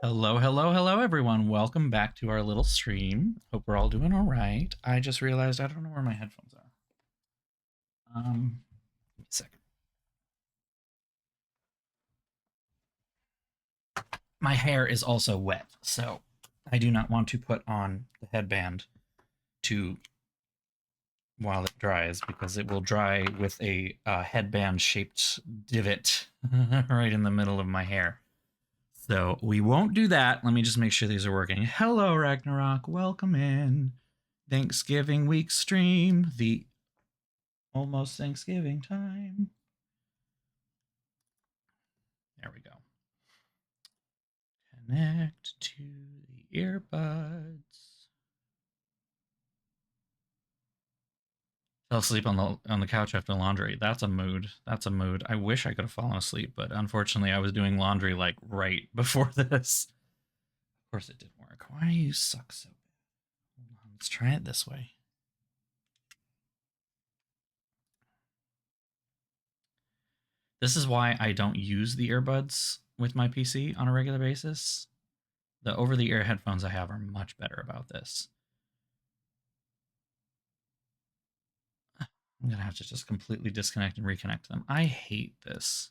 Hello, hello, hello, everyone. Welcome back to our little stream. Hope we're all doing all right. I just realized I don't know where my headphones are. Give me a second. My hair is also wet, so I do not want to put on the headband to while it dries because it will dry with a headband-shaped divot right in the middle of my hair. So we won't do that. Let me just make sure these are working. Hello, Ragnarok. Welcome in. Thanksgiving week stream. The almost Thanksgiving time. There we go. Connect to the earbuds. Fell asleep on the couch after laundry. That's a mood. That's a mood. I wish I could have fallen asleep, but unfortunately, I was doing laundry like right before this. Of course, it didn't work. Why do you suck so bad? Hold on, let's try it this way. This is why I don't use the earbuds with my PC on a regular basis. The over-the-ear headphones I have are much better about this. I'm going to have to just completely disconnect and reconnect them. I hate this.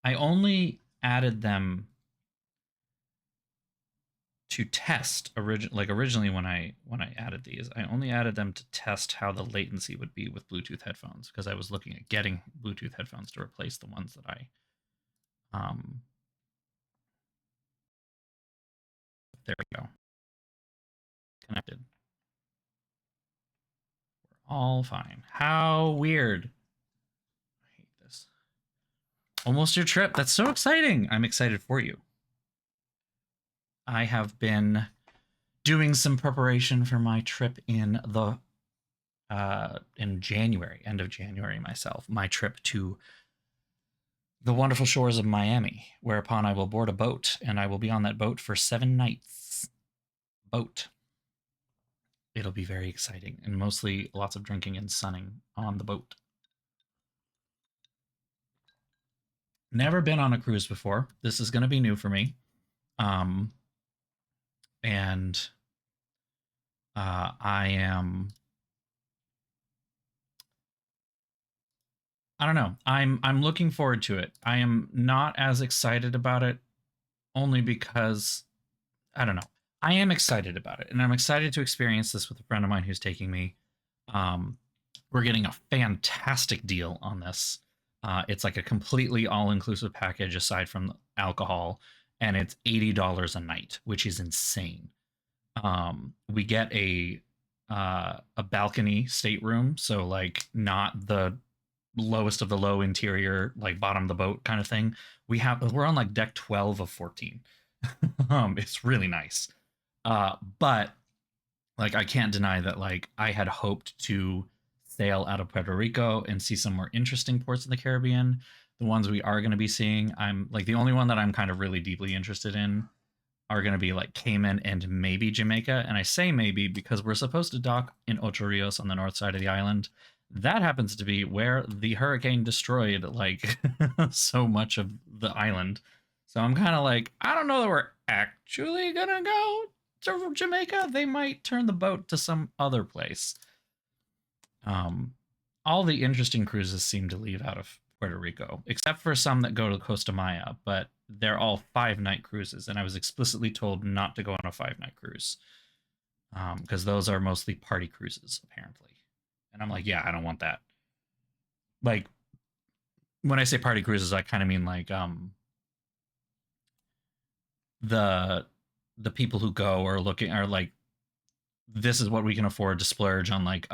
I only added them to test originally when I added these. I only added them to test how the latency would be with Bluetooth headphones because I was looking at getting Bluetooth headphones to replace the ones that I there we go. Connected. We're all fine. How weird. I hate this. Almost your trip. That's so exciting. I'm excited for you. I have been doing some preparation for my trip in January, end of January myself, my trip to the wonderful shores of Miami, whereupon I will board a boat and I will be on that boat for 7 nights. Boat. It'll be very exciting and mostly lots of drinking and sunning on the boat. Never been on a cruise before. This is going to be new for me. And I don't know. I'm looking forward to it. I am not as excited about it only because I don't know. I am excited about it, and I'm excited to experience this with a friend of mine who's taking me. We're getting a fantastic deal on this. It's like a completely all-inclusive package aside from alcohol, and it's $80 a night, which is insane. We get a balcony stateroom, so like not the lowest of the low interior, like bottom of the boat kind of thing. We're on like deck 12 of 14. It's really nice. But like I can't deny that like I had hoped to sail out of Puerto Rico and see some more interesting ports in the Caribbean. The ones we are going to be seeing, I'm like the only one that I'm kind of really deeply interested in are going to be like Cayman and maybe Jamaica. And I say maybe because we're supposed to dock in Ocho Rios on the north side of the island. That happens to be where the hurricane destroyed like so much of the island. So I'm kind of like, I don't know that we're actually going to go to Jamaica. They might turn the boat to some other place. All the interesting cruises seem to leave out of Puerto Rico, except for some that go to Costa Maya, but they're all 5-night cruises, and I was explicitly told not to go on a 5-night cruise because those are mostly party cruises, apparently. And I'm like, yeah, I don't want that. Like, when I say party cruises, I kind of mean like the people who go are looking are like, this is what we can afford to splurge on, like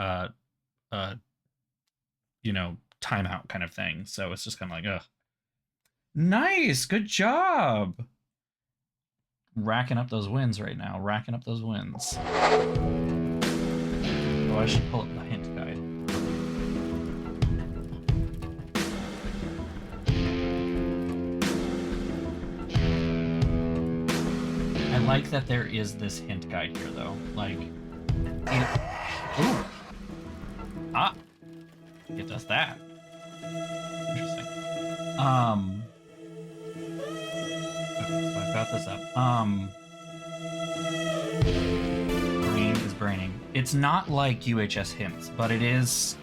timeout kind of thing. So it's just kind of like, ugh. Nice, good job. Racking up those wins right now. Racking up those wins. Oh, I should pull up the hint guide. I like that there is this hint guide here, though. Like, ooh. Ah, it does that. Interesting. brought this up. Brain is braining. It's not like UHS hints, but it is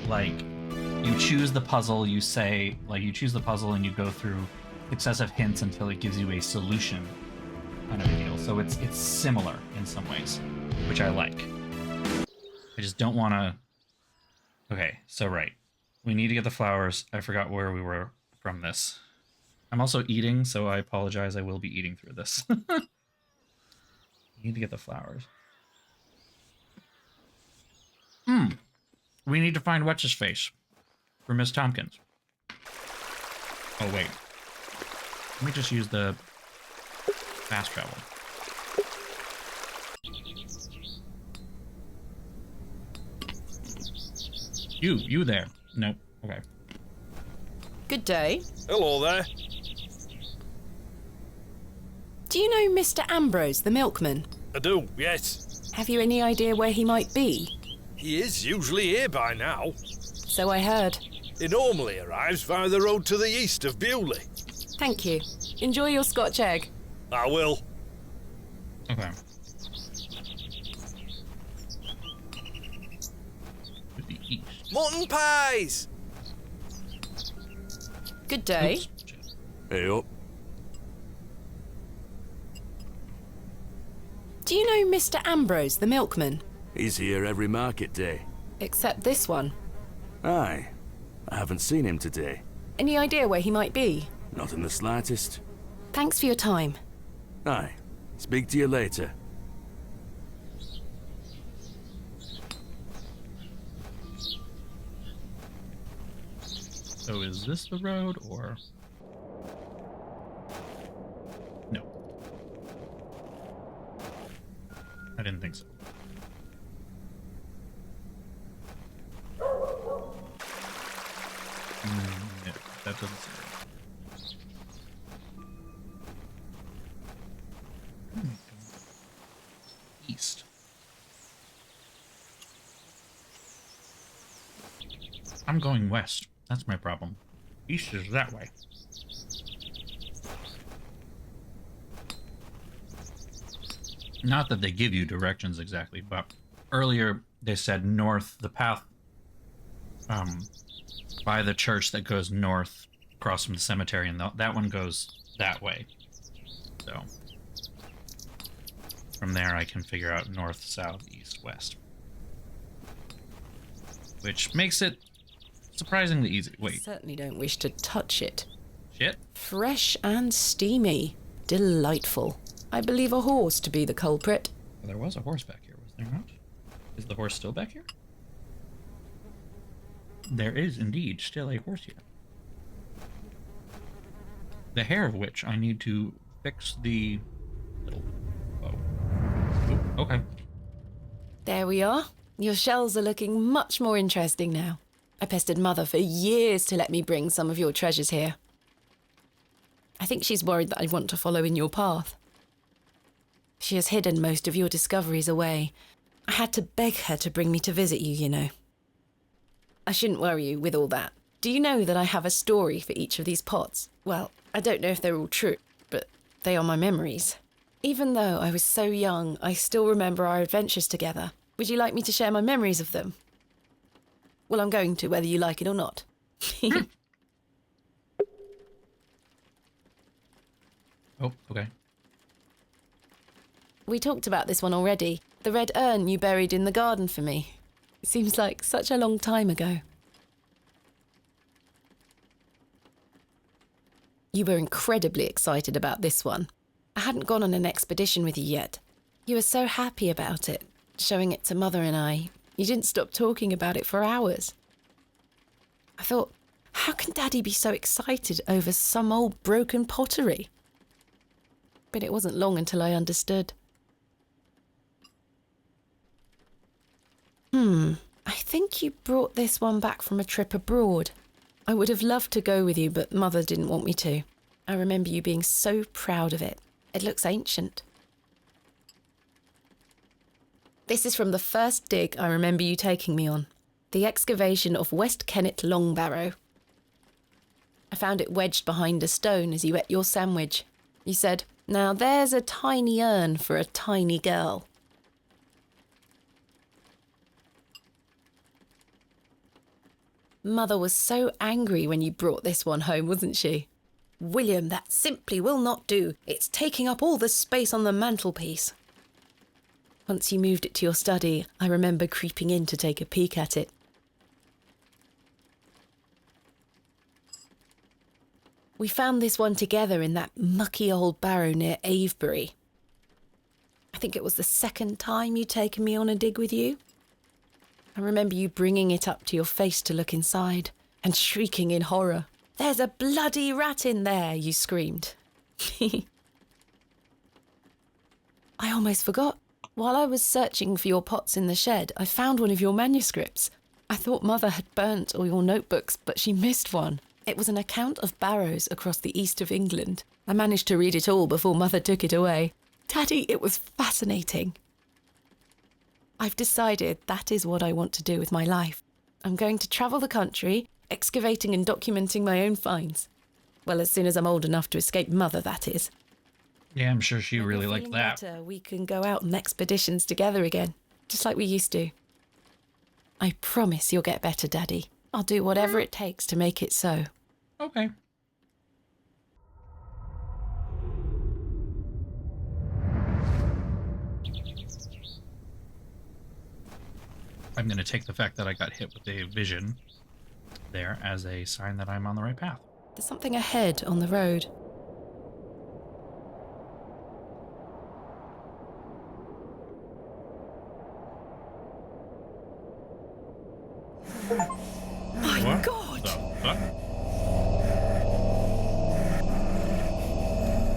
like you choose the puzzle, you say, like you choose the puzzle and you go through successive hints until it gives you a solution kind of a deal. So it's similar in some ways, which I like. I just don't want to... Okay, so right. We need to get the flowers. I forgot where we were from this. I'm also eating, so I apologize. I will be eating through this. Need to get the flowers. We need to find What's His Face for Miss Tompkins. Oh, wait. Let me just use the fast travel. You there. Nope. Okay. Good day. Hello there. Do you know Mr. Ambrose, the milkman? I do, yes. Have you any idea where he might be? He is usually here by now. So I heard. He normally arrives via the road to the east of Bewley. Thank you. Enjoy your Scotch egg. I will. Okay. To the east. Mutton pies! Good day. Oops. Hey up. Do you know Mr. Ambrose, the milkman? He's here every market day. Except this one. Aye. I haven't seen him today. Any idea where he might be? Not in the slightest. Thanks for your time. Aye. Speak to you later. So is this the road, or... No. I didn't think so. No, that doesn't seem right. East. I'm going west. That's my problem. East is that way. Not that they give you directions exactly, but earlier they said north, the path by the church that goes north across from the cemetery, and that one goes that way. So from there I can figure out north, south, east, west. Which makes it surprisingly easy. Wait. Certainly don't wish to touch it. Shit. Fresh and steamy. Delightful. I believe a horse to be the culprit. Well, there was a horse back here, was there not? Is the horse still back here? There is indeed still a horse here. The hair of which I need to fix the little bow. Ooh, okay. There we are. Your shells are looking much more interesting now. I pestered Mother for years to let me bring some of your treasures here. I think she's worried that I want to follow in your path. She has hidden most of your discoveries away. I had to beg her to bring me to visit you, you know. I shouldn't worry you with all that. Do you know that I have a story for each of these pots? Well, I don't know if they're all true, but they are my memories. Even though I was so young, I still remember our adventures together. Would you like me to share my memories of them? Well, I'm going to, whether you like it or not. Oh, okay. We talked about this one already. The red urn you buried in the garden for me. It seems like such a long time ago. You were incredibly excited about this one. I hadn't gone on an expedition with you yet. You were so happy about it, showing it to Mother and I. You didn't stop talking about it for hours. I thought, how can Daddy be so excited over some old broken pottery? But it wasn't long until I understood. I think you brought this one back from a trip abroad. I would have loved to go with you, but Mother didn't want me to. I remember you being so proud of it. It looks ancient. This is from the first dig I remember you taking me on. The excavation of West Kennet Long Barrow. I found it wedged behind a stone as you ate your sandwich. You said, Now there's a tiny urn for a tiny girl. Mother was so angry when you brought this one home, wasn't she? William, that simply will not do. It's taking up all the space on the mantelpiece. Once you moved it to your study, I remember creeping in to take a peek at it. We found this one together in that mucky old barrow near Avebury. I think it was the second time you'd taken me on a dig with you. I remember you bringing it up to your face to look inside and shrieking in horror. "There's a bloody rat in there," you screamed. I almost forgot. While I was searching for your pots in the shed, I found one of your manuscripts. I thought Mother had burnt all your notebooks, but she missed one. It was an account of barrows across the east of England. I managed to read it all before Mother took it away. Daddy, it was fascinating. I've decided that is what I want to do with my life. I'm going to travel the country, excavating and documenting my own finds. Well, as soon as I'm old enough to escape Mother, that is. Yeah, I'm sure she When really you're liked feeling that. better, we can go out on expeditions together again, just like we used to. I promise you'll get better, Daddy. I'll do whatever it takes to make it so. Okay. I'm going to take the fact that I got hit with a vision there as a sign that I'm on the right path. There's something ahead on the road. My What God! the fuck?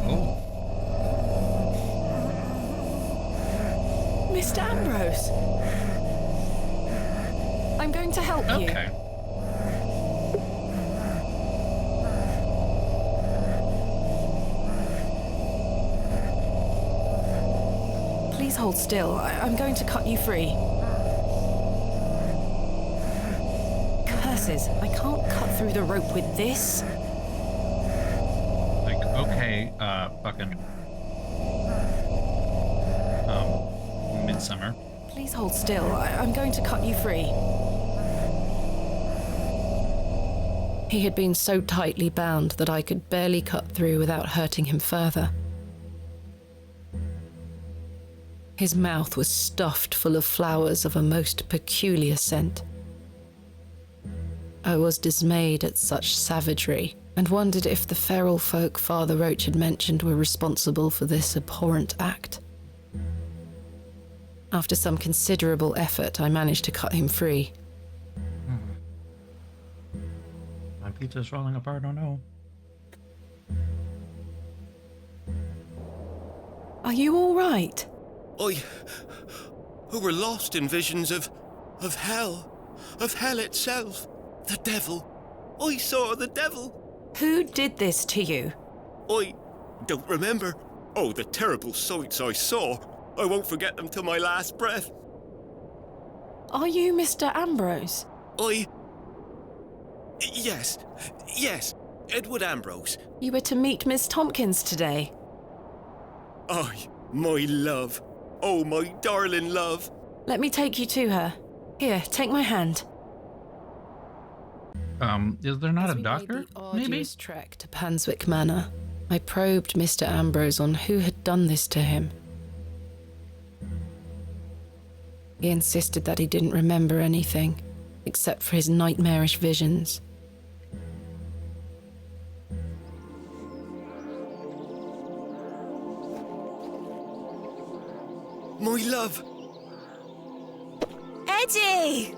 Oh, Mr. Ambrose! I'm going to help you. okay. Please hold still. I'm going to cut you free. Curses, I can't cut through the rope with this. Like, okay, fucking, Midsummer. Please hold still. I'm going to cut you free. He had been so tightly bound that I could barely cut through without hurting him further. His mouth was stuffed full of flowers of a most peculiar scent. I was dismayed at such savagery and wondered if the feral folk Father Roach had mentioned were responsible for this abhorrent act. After some considerable effort, I managed to cut him free. My pizza's falling apart, oh no. Are you all right? Who were lost in visions of hell itself, the devil. I saw the devil. Who did this to you? I don't remember. Oh, the terrible sights I saw. I won't forget them till my last breath. Are you Mr. Ambrose? Yes, Edward Ambrose. You were to meet Miss Tompkins today. My love. Oh, my darling love. Let me take you to her. Here, take my hand. Is there not As a we doctor? made the Maybe? arduous trek to Panswick Manor, I probed Mr. Ambrose on who had done this to him. He insisted that he didn't remember anything, except for his nightmarish visions. My love. Eddie!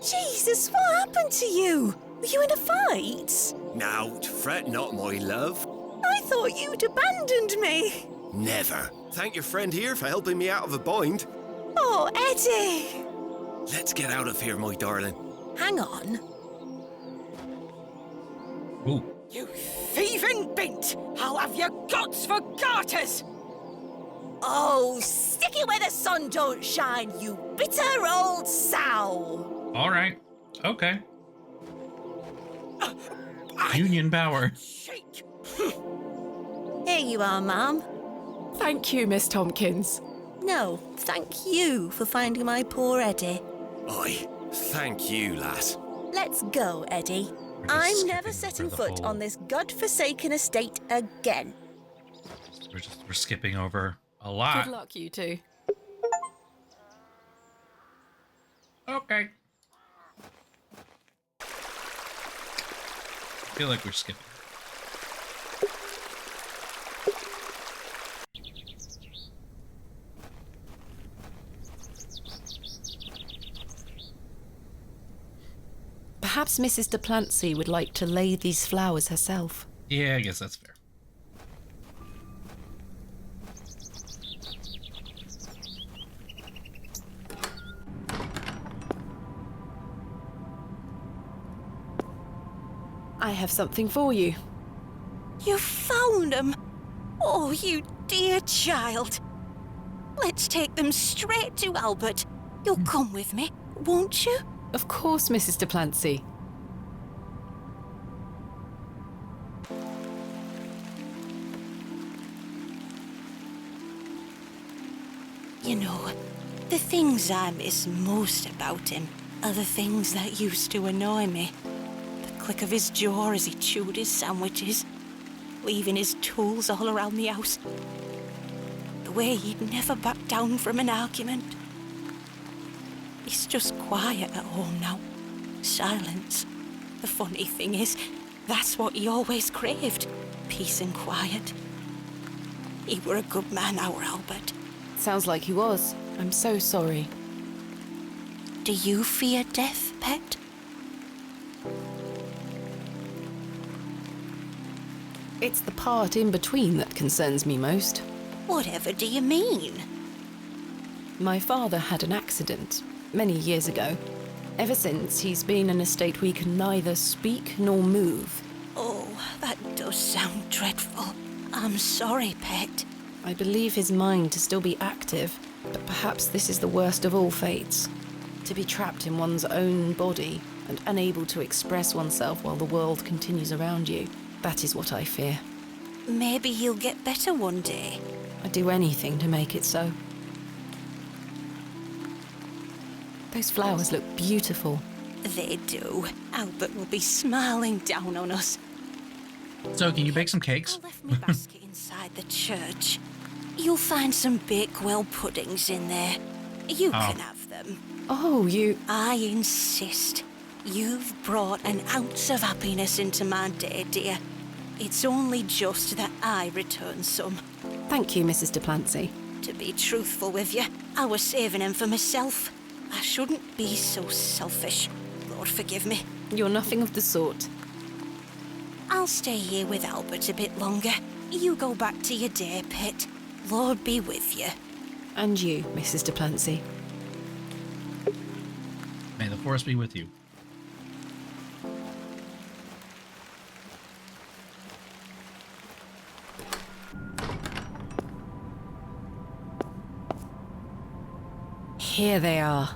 Jesus, what happened to you? Were you in a fight? Now, fret not, my love. I thought you'd abandoned me. Never. Thank your friend here for helping me out of a bind. Oh, Eddie! Let's get out of here, my darling. Hang on. Ooh. You thieving bint! How have you guts for garters? Oh, stick it where the sun don't shine, you bitter old sow! All right. Okay. Union power. Shake. Here you are, ma'am. Thank you, Miss Tompkins. No, thank you for finding my poor Eddie. Aye, thank you, lass. Let's go, Eddie. just I'm never skipping setting over the foot whole- on this godforsaken estate again. We're skipping over a lot. Good luck, you two. Okay. I feel like we're skipping. Perhaps Mrs. de Plancy would like to lay these flowers herself. Yeah, I guess that's fair. I have something for you. You found them? Oh, you dear child. Let's take them straight to Albert. You'll come with me, won't you? Of course, Mrs. de Plancy. You know, the things I miss most about him are the things that used to annoy me. The click of his jaw as he chewed his sandwiches, leaving his tools all around the house. The way he'd never back down from an argument. He's just quiet at home now. Silence. The funny thing is, that's what he always craved. Peace and quiet. He were a good man, our Albert. Sounds like he was. I'm so sorry. Do you fear death, pet? It's the part in between that concerns me most. Whatever do you mean? My father had an accident many years ago. Ever since, he's been in a state where he can neither speak nor move. Oh, that does sound dreadful. I'm sorry, pet. I believe his mind to still be active, but perhaps this is the worst of all fates. To be trapped in one's own body and unable to express oneself while the world continues around you. That is what I fear. Maybe he'll get better one day. I'd do anything to make it so. Those flowers look beautiful. They do. Albert will be smiling down on us. So, can you bake some cakes? I left my basket inside the church. You'll find some Bakewell puddings in there. You can have them. Oh, you... I insist. You've brought an ounce of happiness into my day, dear. It's only just that I return some. Thank you, Mrs. de Plancy. To be truthful with you, I was saving them for myself. I shouldn't be so selfish. Lord forgive me. You're nothing of the sort. I'll stay here with Albert a bit longer. You go back to your day, Pet. Lord be with you. And you, Mrs. de Plancy. May the force be with you. Here they are.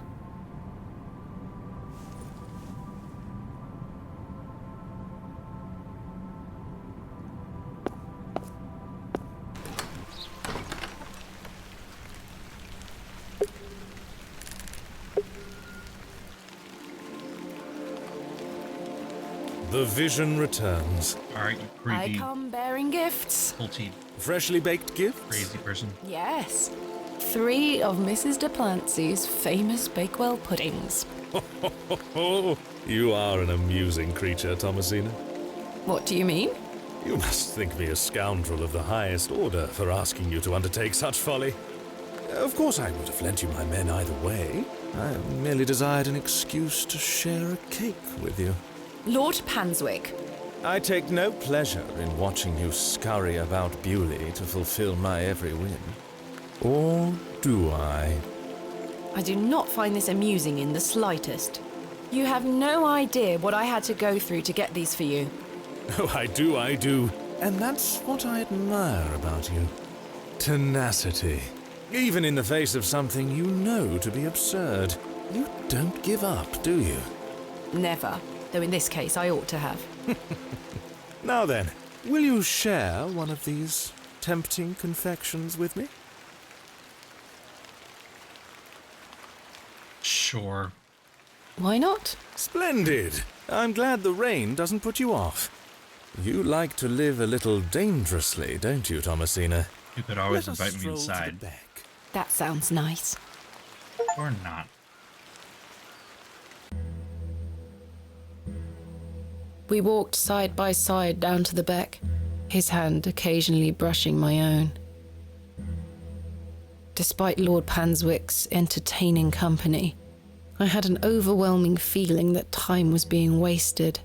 The vision returns. All right, you I creepy, come bearing gifts. multi Freshly baked gifts? crazy person. Yes. 3 of Mrs. de Plancy's famous Bakewell puddings. Oh, you are an amusing creature, Thomasina. What do you mean? You must think me a scoundrel of the highest order for asking you to undertake such folly. Of course, I would have lent you my men either way. I merely desired an excuse to share a cake with you. Lord Panswick. I take no pleasure in watching you scurry about Bewley to fulfill my every whim. Or do I? I do not find this amusing in the slightest. You have no idea what I had to go through to get these for you. Oh, I do. And that's what I admire about you. Tenacity. Even in the face of something you know to be absurd. You don't give up, do you? Never. Though in this case, I ought to have. Now then, will you share one of these tempting confections with me? Sure. Why not? Splendid! I'm glad the rain doesn't put you off. You like to live a little dangerously, don't you, Thomasina? You could always Let us invite me stroll to the inside. back. That sounds nice. Or not. We walked side by side down to the beck, his hand occasionally brushing my own. Despite Lord Panswick's entertaining company, I had an overwhelming feeling that time was being wasted.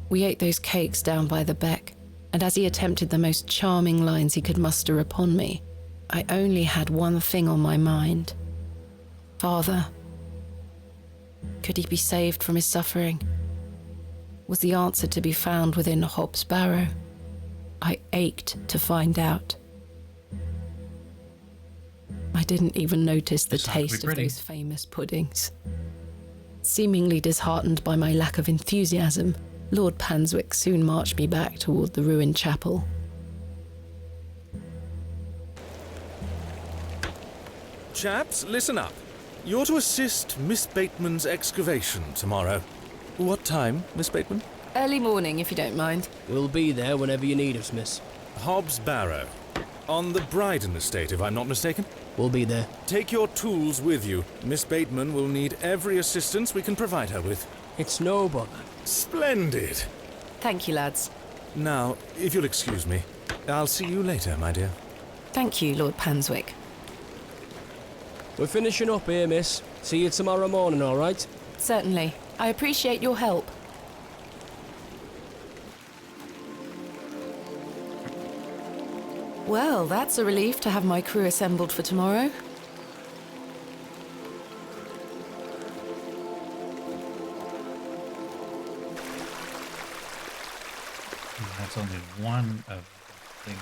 We ate those cakes down by the beck, and as he attempted the most charming lines he could muster upon me, I only had one thing on my mind. Father. Could he be saved from his suffering? Was the answer to be found within Hob's Barrow? I ached to find out. I didn't even notice the It's not gonna be taste of pretty. those famous puddings. Seemingly disheartened by my lack of enthusiasm, Lord Panswick soon marched me back toward the ruined chapel. Chaps, listen up. You're to assist Miss Bateman's excavation tomorrow. What time, Miss Bateman? Early morning, if you don't mind. We'll be there whenever you need us, miss. Hob's Barrow. On the Bryden estate, if I'm not mistaken. We'll be there. Take your tools with you. Miss Bateman will need every assistance we can provide her with. It's no bother. Splendid! Thank you, lads. Now, if you'll excuse me, I'll see you later, my dear. Thank you, Lord Panswick. We're finishing up here, miss. See you tomorrow morning, all right? Certainly. I appreciate your help. Well, that's a relief to have my crew assembled for tomorrow. That's only one of the things.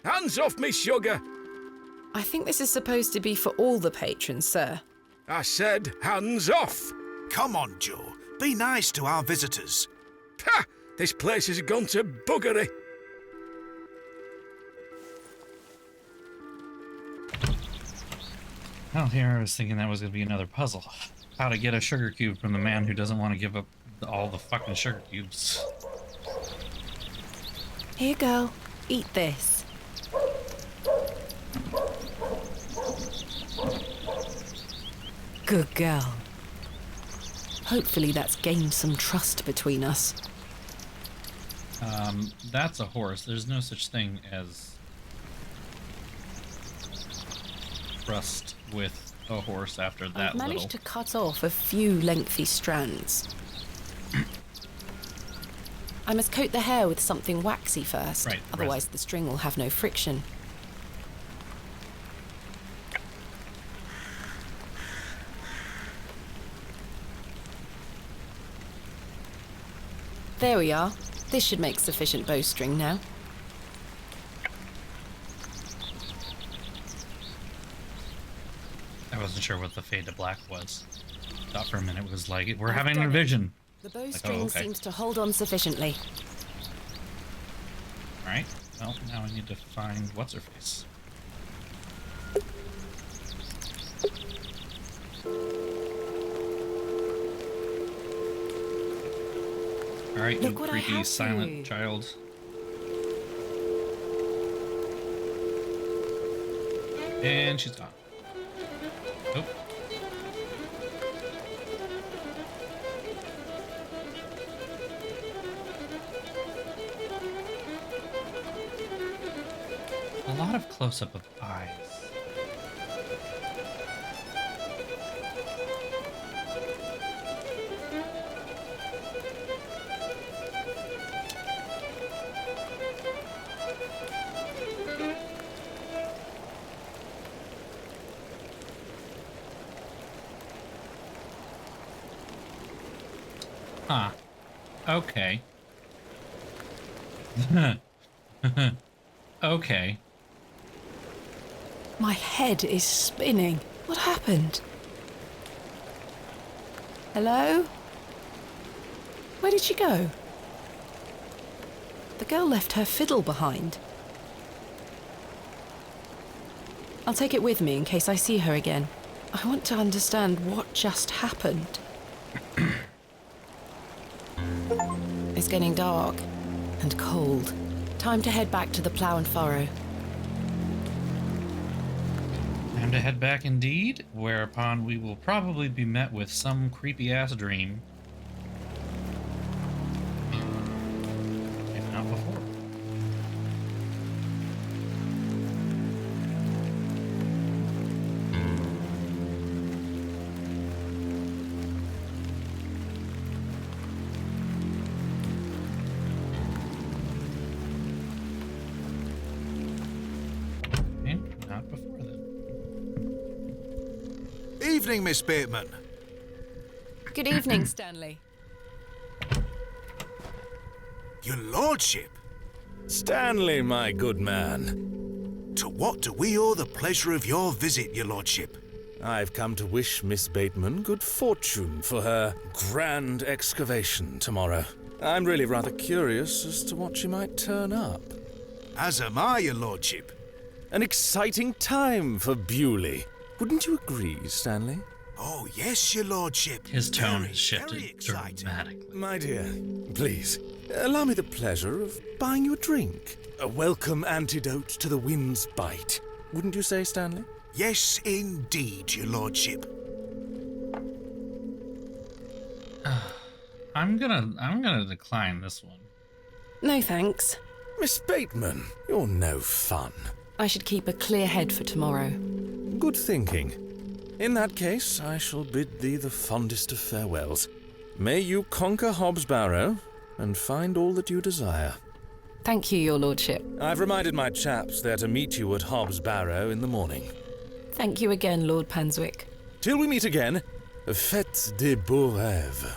Hands off me, sugar! I think this is supposed to be for all the patrons, sir. I said hands off! Come on, Joe. Be nice to our visitors. Ha! This place has gone to buggery. Well, here I was thinking that was going to be another puzzle. How to get a sugar cube from the man who doesn't want to give up all the fucking sugar cubes. Here, girl. Eat this. Good girl. Hopefully that's gained some trust between us. That's a horse. There's no such thing as trust with a horse after that I've managed little. to cut off a few lengthy strands. I must coat the hair with something waxy first, Right, otherwise resin. the string will have no friction. There we are. This should make sufficient bowstring now. I wasn't sure what the fade to black was. Thought for a minute it was like, we're I've having done a it. vision. The bowstring okay. seems to hold on sufficiently. Alright, well, now I need to find what's-her-face. Alright, you Look what I creepy have for silent you. child. And she's gone. Oh. A lot of close-up of eyes. Huh. Okay. Okay. My head is spinning. What happened? Hello? Where did she go? The girl left her fiddle behind. I'll take it with me in case I see her again. I want to understand what just happened. It's getting dark and cold. Time to head back to the plough and furrow. Time to head back indeed, whereupon we will probably be met with some creepy-ass dream. If not before. Okay, not before then. Evening, Miss Bateman. Good evening, Stanley. Your lordship. Stanley, my good man. To what do we owe the pleasure of your visit, your lordship? I've come to wish Miss Bateman good fortune for her grand excavation tomorrow. I'm really rather curious as to what she might turn up. As am I, your lordship. An exciting time for Bewley. Wouldn't you agree, Stanley? Oh, yes, your lordship. His tone Very, has shifted very exciting. dramatically. My dear, please, allow me the pleasure of buying you a drink. A welcome antidote to the wind's bite. Wouldn't you say, Stanley? Yes, indeed, your lordship. I'm gonna decline this one. No thanks. Miss Bateman, you're no fun. I should keep a clear head for tomorrow. Good thinking. In that case, I shall bid thee the fondest of farewells. May you conquer Hobbs Barrow and find all that you desire. Thank you, your lordship. I've reminded my chaps they're to meet you at Hobbs Barrow in the morning. Thank you again, Lord Panswick. Till we meet again, faites des beaux rêves.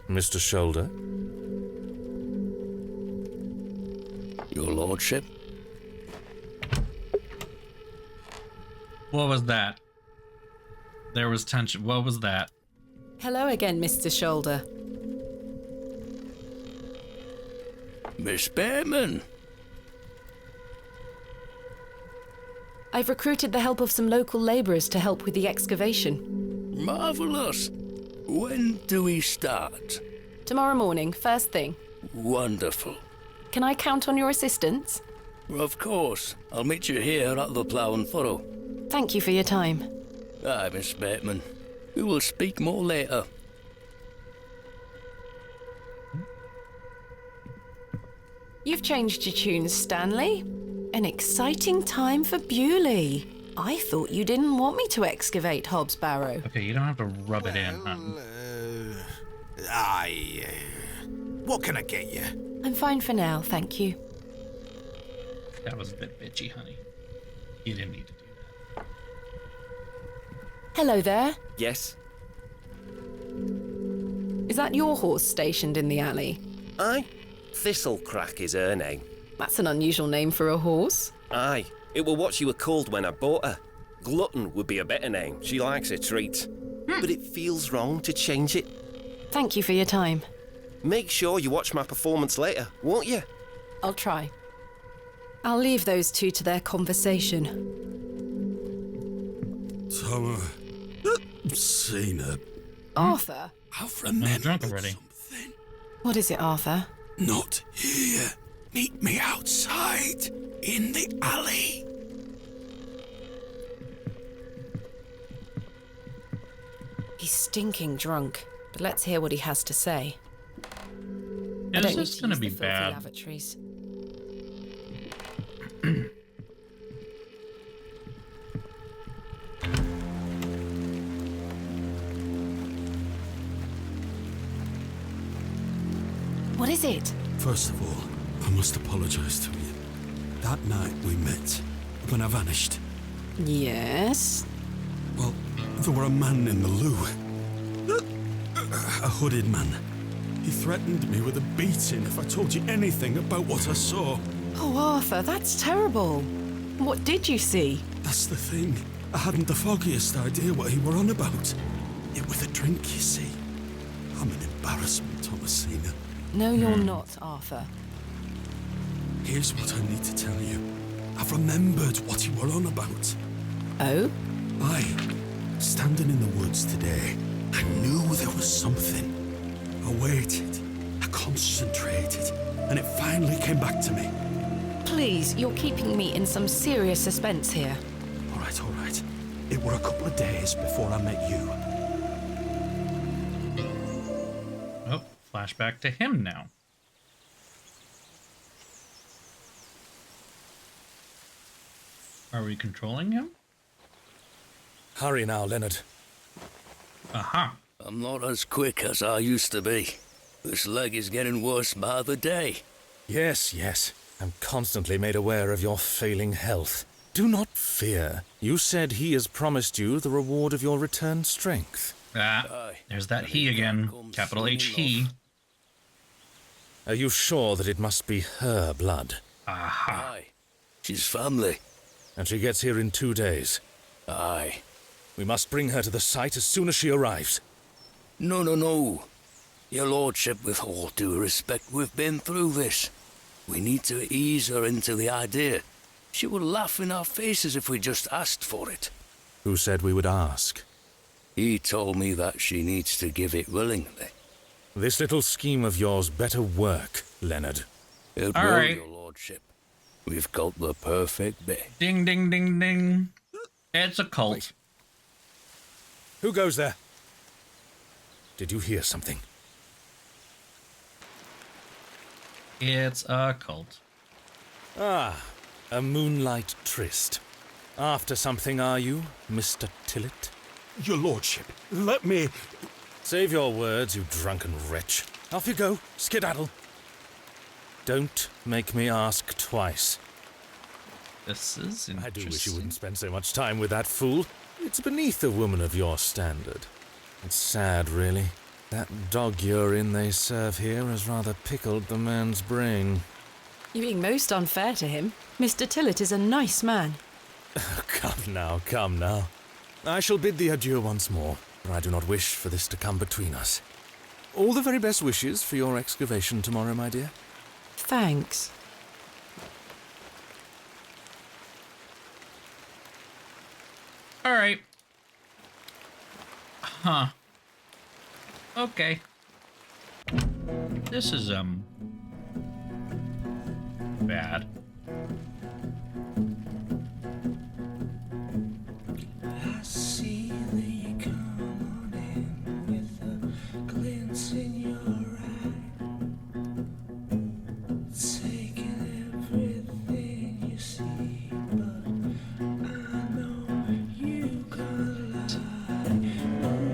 Mr. Shoulder? Your lordship? What was that? There was tension. What was that? Hello again, Mr. Shoulder. Miss Bateman? I've recruited the help of some local labourers to help with the excavation. Marvellous. When do we start? Tomorrow morning, first thing. Wonderful. Can I count on your assistance? Of course. I'll meet you here at the Plough and Furrow. Thank you for your time. Aye, Miss Bateman. We will speak more later. You've changed your tunes, Stanley. An exciting time for Bewley. I thought you didn't want me to excavate Hobbs Barrow. Okay, you don't have to rub it in, huh? What can I get you? I'm fine for now, thank you. That was a bit bitchy, honey. You didn't need to do that. Hello there. Yes? Is that your horse stationed in the alley? Aye. Thistlecrack is her name. That's an unusual name for a horse. Aye. It were what she were called when I bought her. Glutton would be a better name. She likes her treats. But it feels wrong to change it. Thank you for your time. Make sure you watch my performance later, won't you? I'll try. I'll leave those two to their conversation. Summer. Seen her. Arthur? I've I'm not drunk already. something. What is it, Arthur? Not here. Meet me outside, in the alley. He's stinking drunk, but let's hear what he has to say. I Is don't need this to gonna use be the filthy bad? lavatories. What is it? First of all, I must apologise to you. That night we met, when I vanished. Yes? Well, there were a man in the loo. A hooded man. He threatened me with a beating if I told you anything about what I saw. Oh, Arthur, that's terrible. What did you see? That's the thing. I hadn't the foggiest idea what he were on about. It was a drink, you see. I'm an embarrassment, Thomasina. No, you're not, Arthur. Here's what I need to tell you. I've remembered what you were on about. Oh? Standing in the woods today, I knew there was something. I waited, I concentrated, and it finally came back to me. Please, you're keeping me in some serious suspense here. All right. It were a couple of days before I met you. Oh, flashback to him now. Are we controlling him? Hurry now, Leonard. Aha. I'm not as quick as I used to be. This leg is getting worse by the day. Yes. I'm constantly made aware of your failing health. Do not fear. You said he has promised you the reward of your returned strength. There's that he again. Capital H he. Are you sure that it must be her blood? Aha. Aye. She's family. And she gets here in 2 days. Aye. We must bring her to the site as soon as she arrives. No. Your lordship, with all due respect, we've been through this. We need to ease her into the idea. She would laugh in our faces if we just asked for it. Who said we would ask? He told me that she needs to give it willingly. This little scheme of yours better work, Leonard. It All will, right. your lordship. We've got the perfect bit. Ding, ding, ding, ding. It's a cult. Wait. Who goes there? Did you hear something? It's a cult. Ah, a moonlight tryst. After something, are you, Mr. Tillett? Your lordship, let me... Save your words, you drunken wretch. Off you go, skedaddle. Don't make me ask twice. This is interesting. I do wish you wouldn't spend so much time with that fool. It's beneath a woman of your standard. It's sad, really. That dog urine they serve here has rather pickled the man's brain. You're being most unfair to him. Mr. Tillett is a nice man. Come now. I shall bid thee adieu once more, for I do not wish for this to come between us. All the very best wishes for your excavation tomorrow, my dear. Thanks. All right. Huh. Okay. This is, bad. I see that you come on in with a glint in your eye, taking everything you see, but I know you can't lie.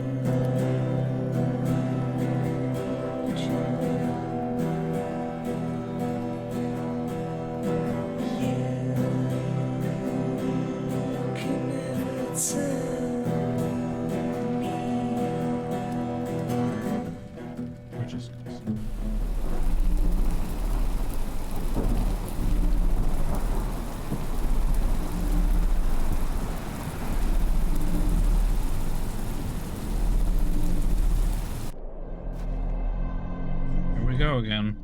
Here we go again.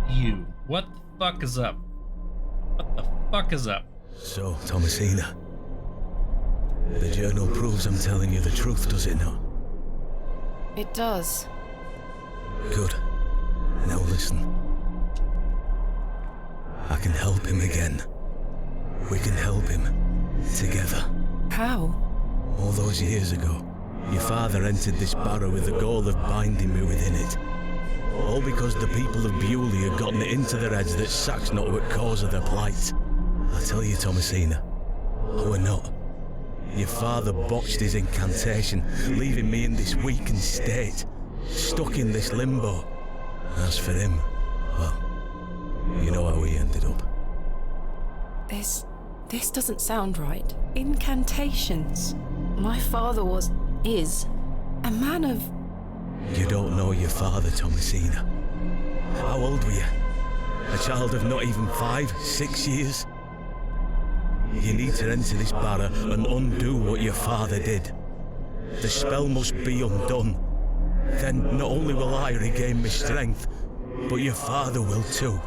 You. What the fuck is up? What the fuck is up? So, Thomasina, the journal proves I'm telling you the truth, does it not? It does. Good. Now listen. I can help him again. We can help him. Together. How? All those years ago, your father entered this barrow with the goal of binding me within it. All because the people of Bewley had gotten it into their heads that Sax's not what cause of their plight. I tell you, Thomasina, I were not. Your father botched his incantation, leaving me in this weakened state, stuck in this limbo. As for him, well, you know how he ended up. This doesn't sound right. Incantations. My father is a man of... You don't know your father, Thomasina. How old were you? A child of not even 5, 6 years? You need to enter this barrow and undo what your father did. The spell must be undone. Then not only will I regain my strength, but your father will too.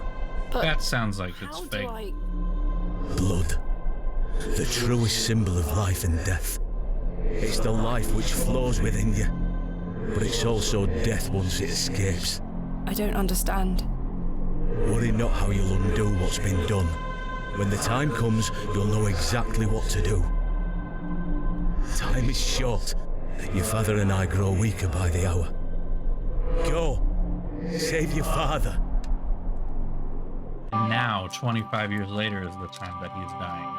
But that sounds like it's how fake. do I... Blood. The truest symbol of life and death. It's the life which flows within you, but it's also death once it escapes. I don't understand. Worry not how you'll undo what's been done. When the time comes, you'll know exactly what to do. Time is short. Your father and I grow weaker by the hour. Go. Save your father. Now, 25 years later, is the time that he's dying.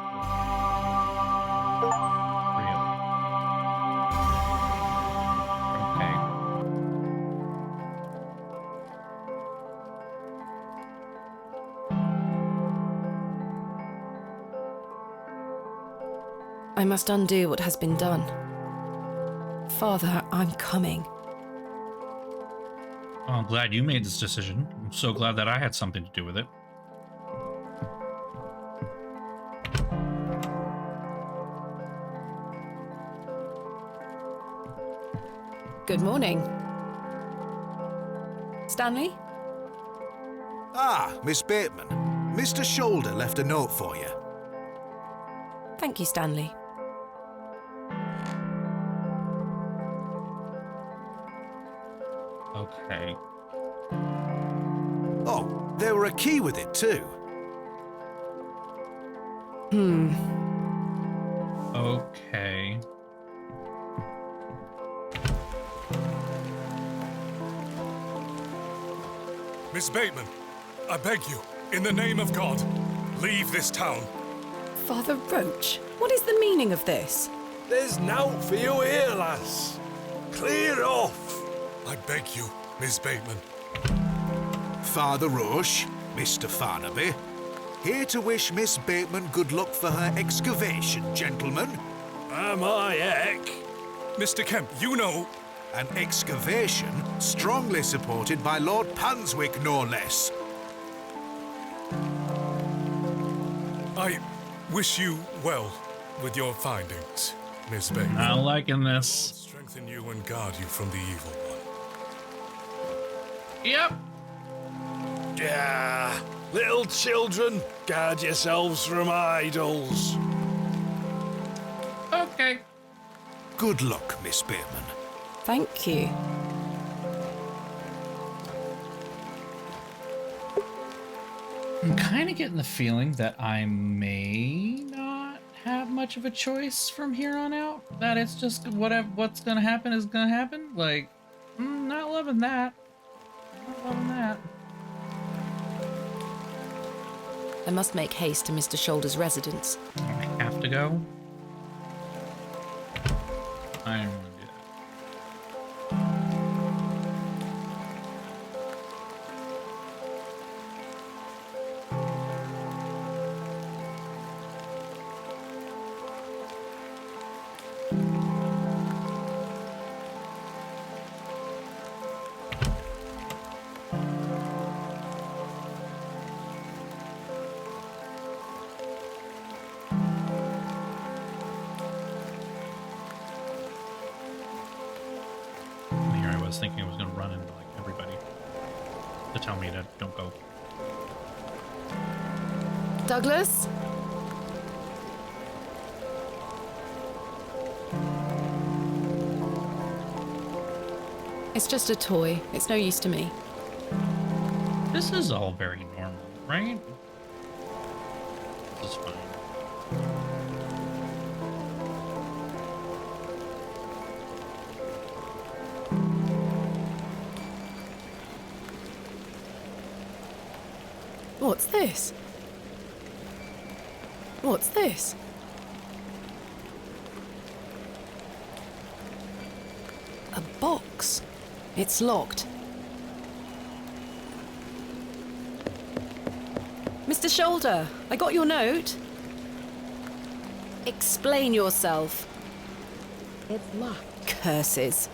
I must undo what has been done. Father, I'm coming. Oh, I'm glad you made this decision. I'm so glad that I had something to do with it. Good morning. Stanley? Ah, Miss Bateman. Mr. Shoulder left a note for you. Thank you, Stanley. Okay. Oh, there were a key with it too. Okay. Miss Bateman, I beg you, in the name of God, leave this town. Father Roach, what is the meaning of this? There's nowt for you here, lass. Clear off. I beg you, Miss Bateman. Father Roche, Mr. Farnaby, here to wish Miss Bateman good luck for her excavation, gentlemen. Am I heck? Mr. Kemp, you know... An excavation strongly supported by Lord Panswick, no less. I wish you well with your findings, Miss Bateman. Not liking Lord this. strengthen you and guard you from the evil one. Yep. Yeah. Little children, guard yourselves from idols. Okay. Good luck, Miss Bateman. Thank you. I'm kind of getting the feeling that I may not have much of a choice from here on out. That it's just what's gonna happen is gonna happen. Like, not loving that. Not loving that. I must make haste to Mr. Shoulder's residence. I have to go. I don't want to do that. Thinking I was going to run into like everybody to tell me to don't go. Douglas? It's just a toy. It's no use to me. This is all very normal, right? This is fine. What's this? What's this? A box. It's locked. Mr. Shoulder, I got your note. Explain yourself. It's locked. Curses.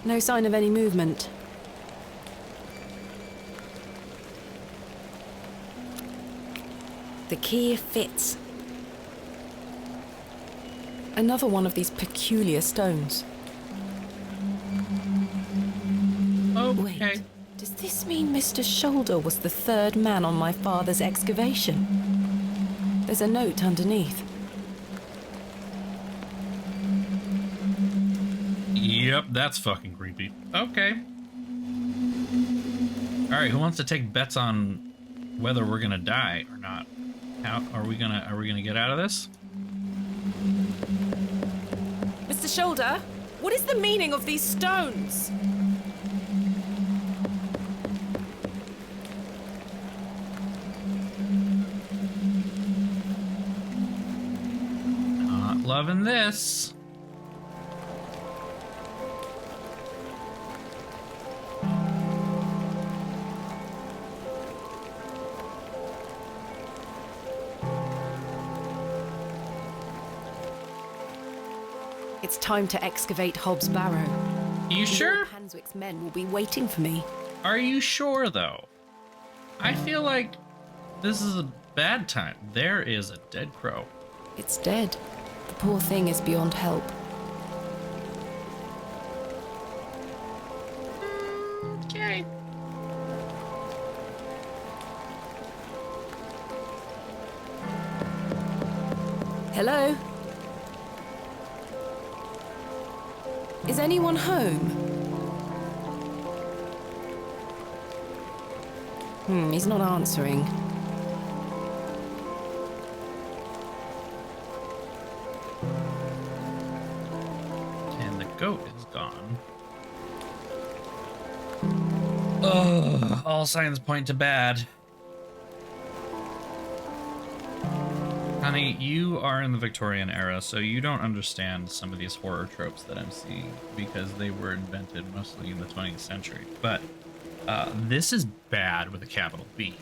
No sign of any movement. The key fits. Another one of these peculiar stones. Okay. Wait, does this mean Mr. Shoulder was the third man on my father's excavation? There's a note underneath. Yep, that's fucking creepy. Okay. Alright, who wants to take bets on whether we're gonna die or not? How are we gonna get out of this? Mr. Shoulder, what is the meaning of these stones? Not loving this. It's time to excavate Hobbs' Barrow. You sure? Hanswick's men will be waiting for me. Are you sure, though? I feel like this is a bad time. There is a dead crow. It's dead. The poor thing is beyond help. Okay. Hello? Is anyone home? He's not answering. And the goat is gone. Ugh, all signs point to bad. Honey, you are in the Victorian era, so you don't understand some of these horror tropes that I'm seeing because they were invented mostly in the 20th century. But this is bad with a capital B.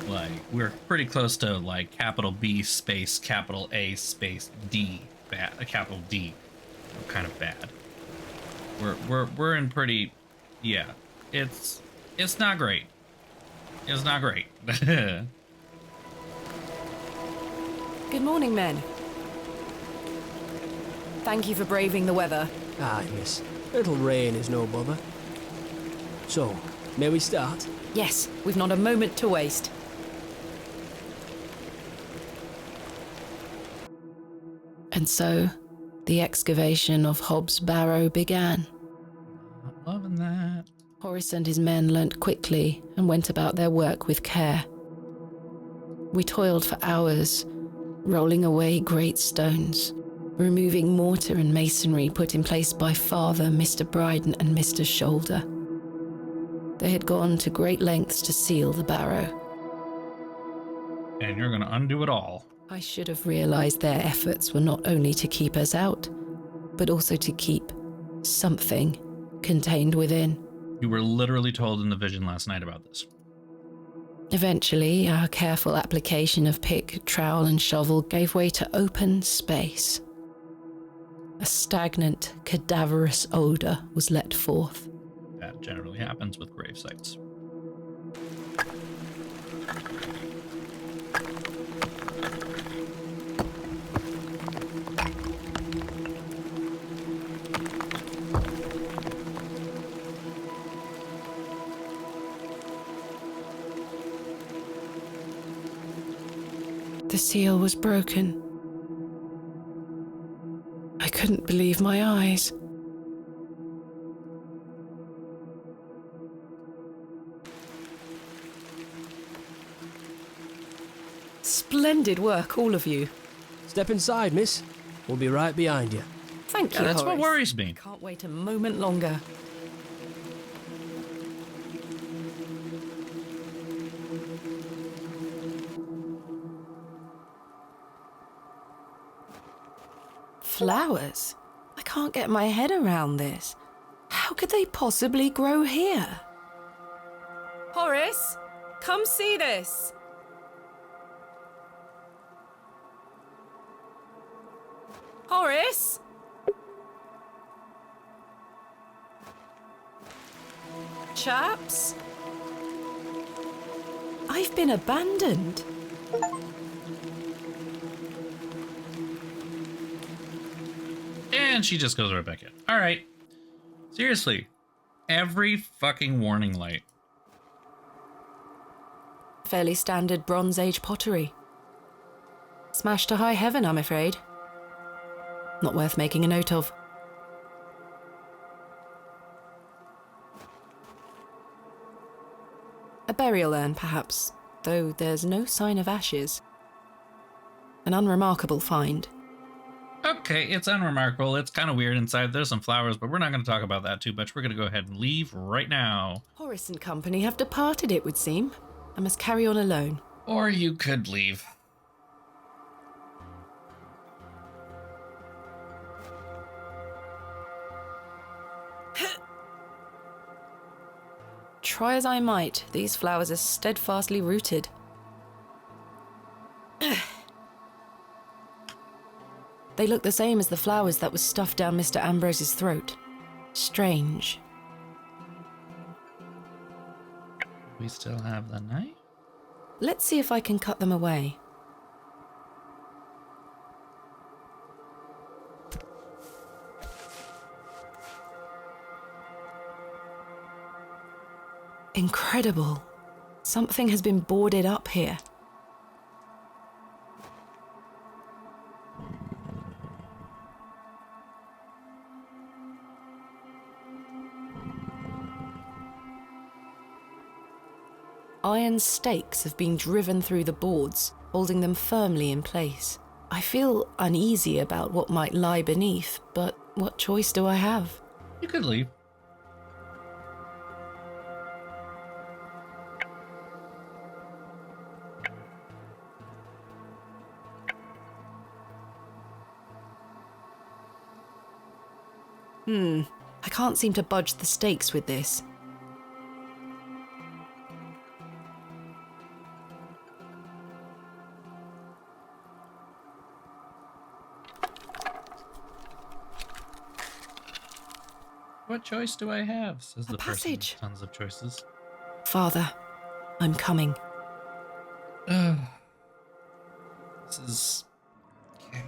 Like, we're pretty close to like capital B space capital A space D, bad, a capital D, kind of bad. We're in pretty, yeah. It's not great. It's not great. Good morning, men. Thank you for braving the weather. Aye, miss. Little rain is no bother. So, may we start? Yes, we've not a moment to waste. And so, the excavation of Hobbs' Barrow began. Not loving that. Horace and his men learnt quickly and went about their work with care. We toiled for hours, rolling away great stones, removing mortar and masonry put in place by Father, Mr. Bryden and Mr. Shoulder. They had gone to great lengths to seal the barrow. And you're gonna undo it all. I should have realized their efforts were not only to keep us out, but also to keep something contained within. You were literally told in the vision last night about this. Eventually, our careful application of pick, trowel, and shovel gave way to open space. A stagnant, cadaverous odor was let forth. That generally happens with grave sites. The seal was broken. I couldn't believe my eyes. Splendid work, all of you. Step inside, miss. We'll be right behind you. Thank you, That's what Horace. worries me. Can't wait a moment longer. Flowers? I can't get my head around this. How could they possibly grow here? Horace, come see this. Horace? Chaps? I've been abandoned. And she just goes right back in. All right. Seriously. Every fucking warning light. Fairly standard Bronze Age pottery. Smashed to high heaven, I'm afraid. Not worth making a note of. A burial urn, perhaps, though there's no sign of ashes. An unremarkable find. Okay, it's unremarkable. It's kind of weird inside. There's some flowers, but we're not going to talk about that too much. We're going to go ahead and leave right now. Horace and company have departed, it would seem. I must carry on alone. Or you could leave. Try as I might, these flowers are steadfastly rooted. They look the same as the flowers that was stuffed down Mr. Ambrose's throat. Strange. We still have the knife? Let's see if I can cut them away. Incredible. Something has been boarded up here. Iron stakes have been driven through the boards, holding them firmly in place. I feel uneasy about what might lie beneath, but what choice do I have? You could leave. I can't seem to budge the stakes with this. What choice do I have? Says the person with passage. tons of choices. Father, I'm coming. This is... Okay.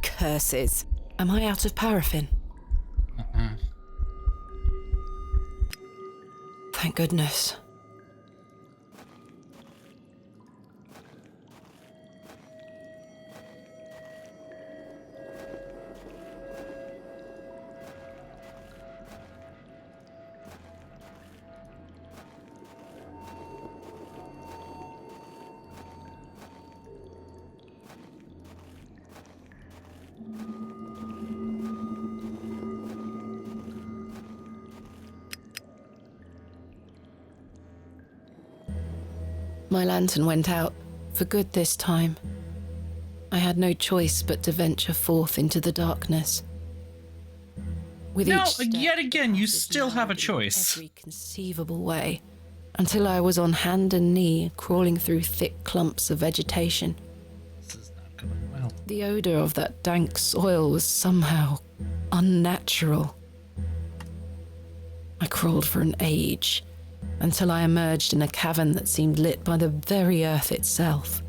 Curses. Am I out of paraffin? Thank goodness. My lantern went out, for good this time. I had no choice but to venture forth into the darkness. With No, each step, yet again, you I was still have a led in choice. Every conceivable way, until I was on hand and knee, crawling through thick clumps of vegetation. This is not going well. The odor of that dank soil was somehow unnatural. I crawled for an age, until I emerged in a cavern that seemed lit by the very earth itself.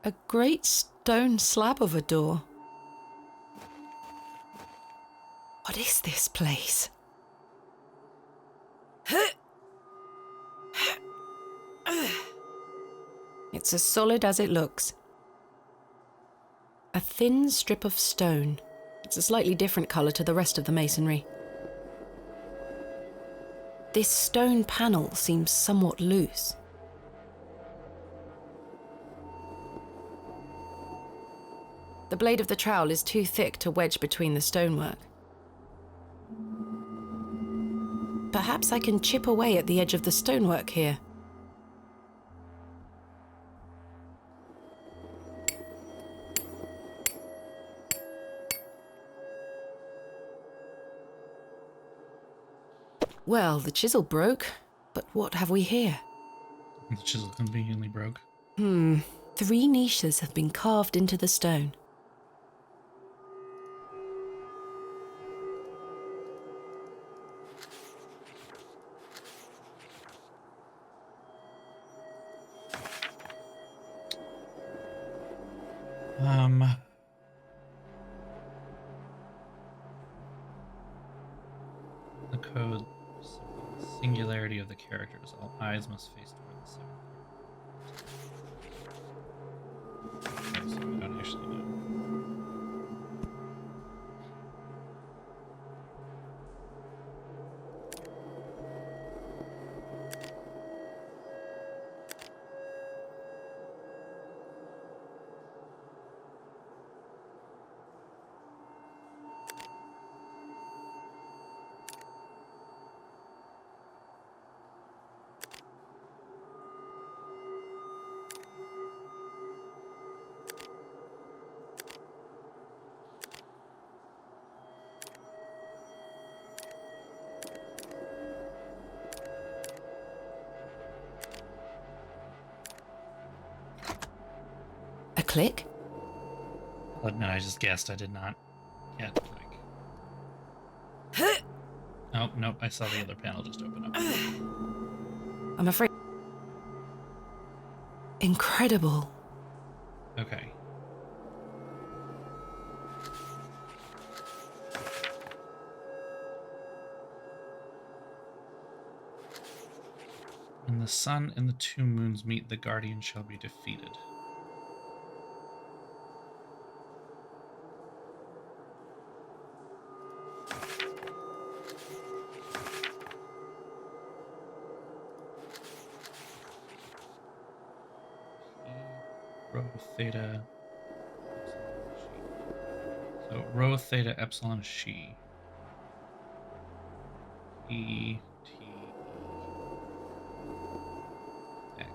A great stone slab of a door. What is this place? It's as solid as it looks. A thin strip of stone. It's a slightly different colour to the rest of the masonry. This stone panel seems somewhat loose. The blade of the trowel is too thick to wedge between the stonework. Perhaps I can chip away at the edge of the stonework here. Well, the chisel broke, but what have we here? The chisel conveniently broke. 3 niches have been carved into the stone. The code, singularity of the characters. All eyes must face toward the center. Okay, so we don't actually know. A click? I'll admit I just guessed. I did not get click. Oh, nope. I saw the other panel just open up. I'm afraid. Incredible. Okay. When the sun and the 2 moons meet, the guardian shall be defeated. Rho theta epsilon she. So rho theta epsilon she. E T E X.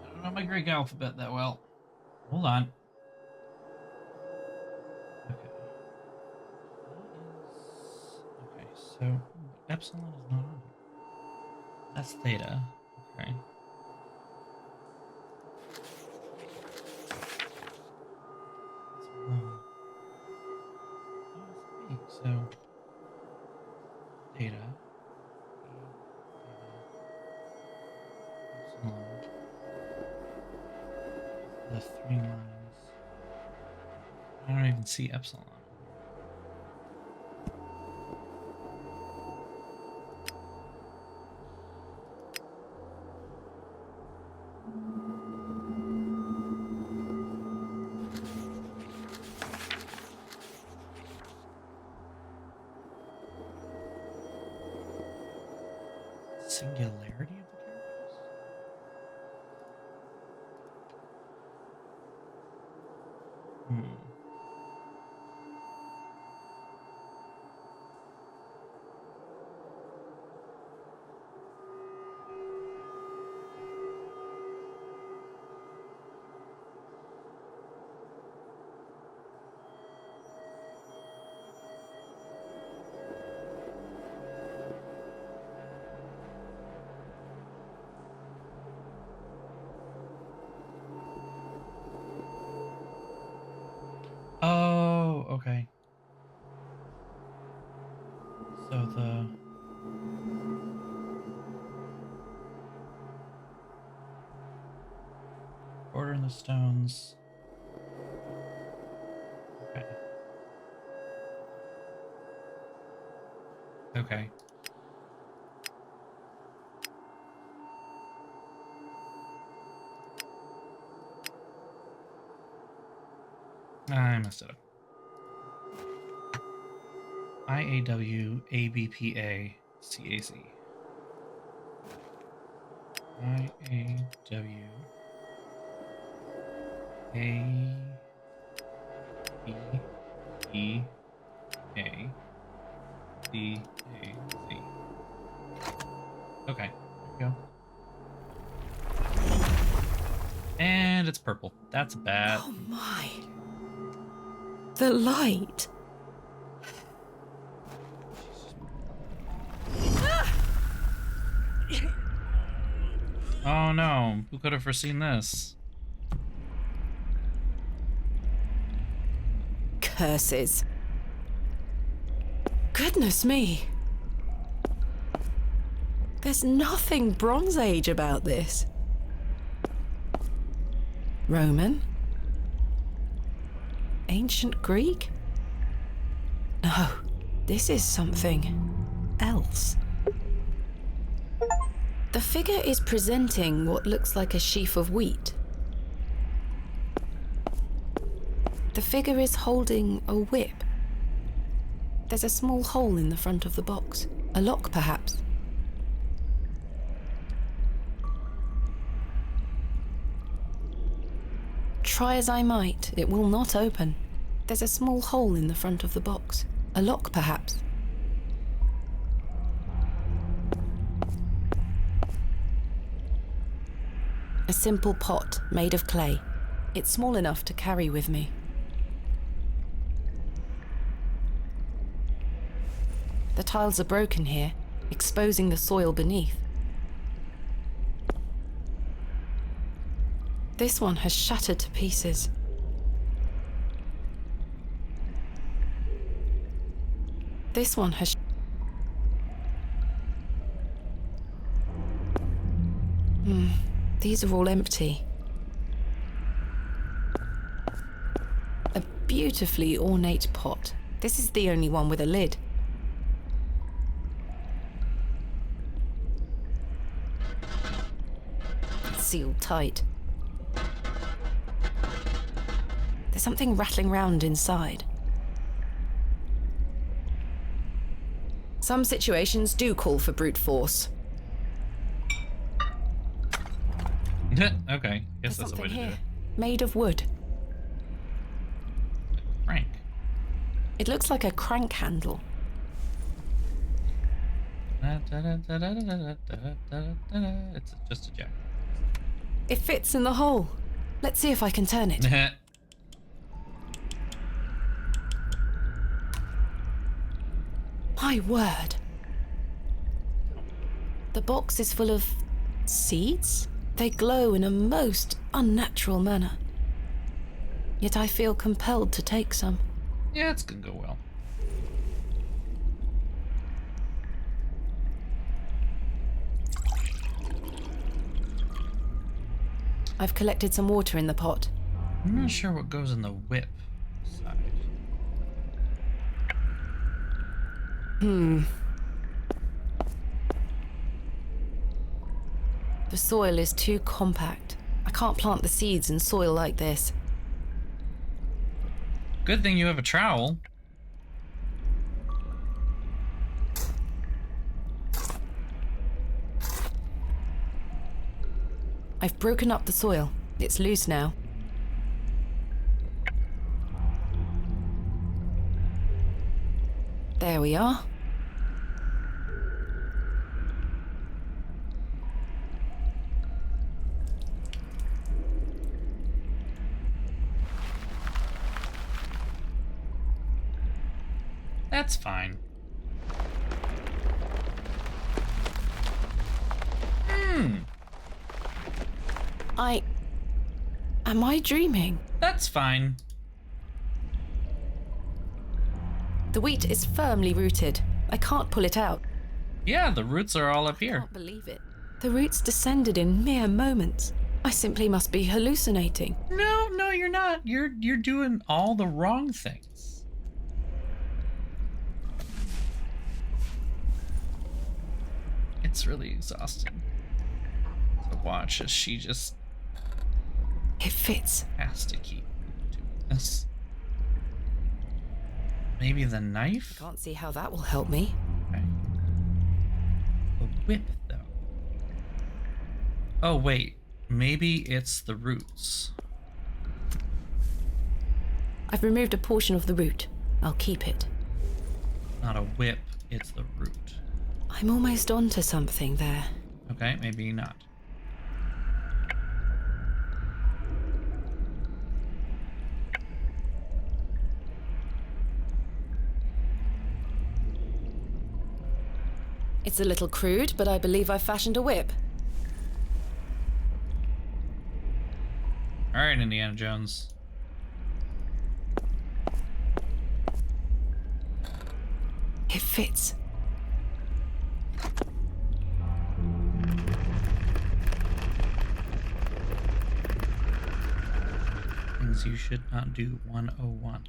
I don't know my Greek alphabet that well. Hold on. Okay, so epsilon is not on here. That's theta. Okay. That's rho. Oh, it's big. So theta. Epsilon. The 3 lines. I don't even see epsilon. Singularity of the characters? Oh, okay. So the order in the stones. Okay. I messed it up. IAWABPACAC. IAWABPACAC. Okay, there we go. And it's purple. That's bad. Oh my. The light. Oh no, who could have foreseen this? Curses. Goodness me. There's nothing Bronze Age about this. Roman? Ancient Greek? No, this is something else. The figure is presenting what looks like a sheaf of wheat. The figure is holding a whip. There's a small hole in the front of the box. A lock, perhaps. Try as I might, it will not open. There's a small hole in the front of the box. A lock, perhaps. A simple pot made of clay. It's small enough to carry with me. The tiles are broken here, exposing the soil beneath. This one has shattered to pieces. This one has... These are all empty. A beautifully ornate pot. This is the only one with a lid. It's sealed tight. There's something rattling round inside. Some situations do call for brute force. Okay, guess There's that's the way to do here, it. made of wood. Crank. It looks like a crank handle. It's just a jack. It fits in the hole. Let's see if I can turn it. My word. The box is full of seeds. They glow in a most unnatural manner. Yet I feel compelled to take some. Yeah, it's gonna go well. I've collected some water in the pot. I'm not sure what goes in the whip side. The soil is too compact. I can't plant the seeds in soil like this. Good thing you have a trowel. I've broken up the soil. It's loose now. There we are. That's fine. Am I dreaming? That's fine. The wheat is firmly rooted. I can't pull it out. Yeah, the roots are all up I here. can't believe it. The roots descended in mere moments. I simply must be hallucinating. No, you're not. You're doing all the wrong things. It's really exhausting to watch as she just... It fits. Has to keep doing this. Maybe the knife? I can't see how that will help me. Okay. The whip, though. Oh, wait. Maybe it's the roots. I've removed a portion of the root. I'll keep it. Not a whip, it's the root. I'm almost onto something there. Okay, maybe not. It's a little crude, but I believe I've fashioned a whip. All right, Indiana Jones. It fits. Things you should not do 101.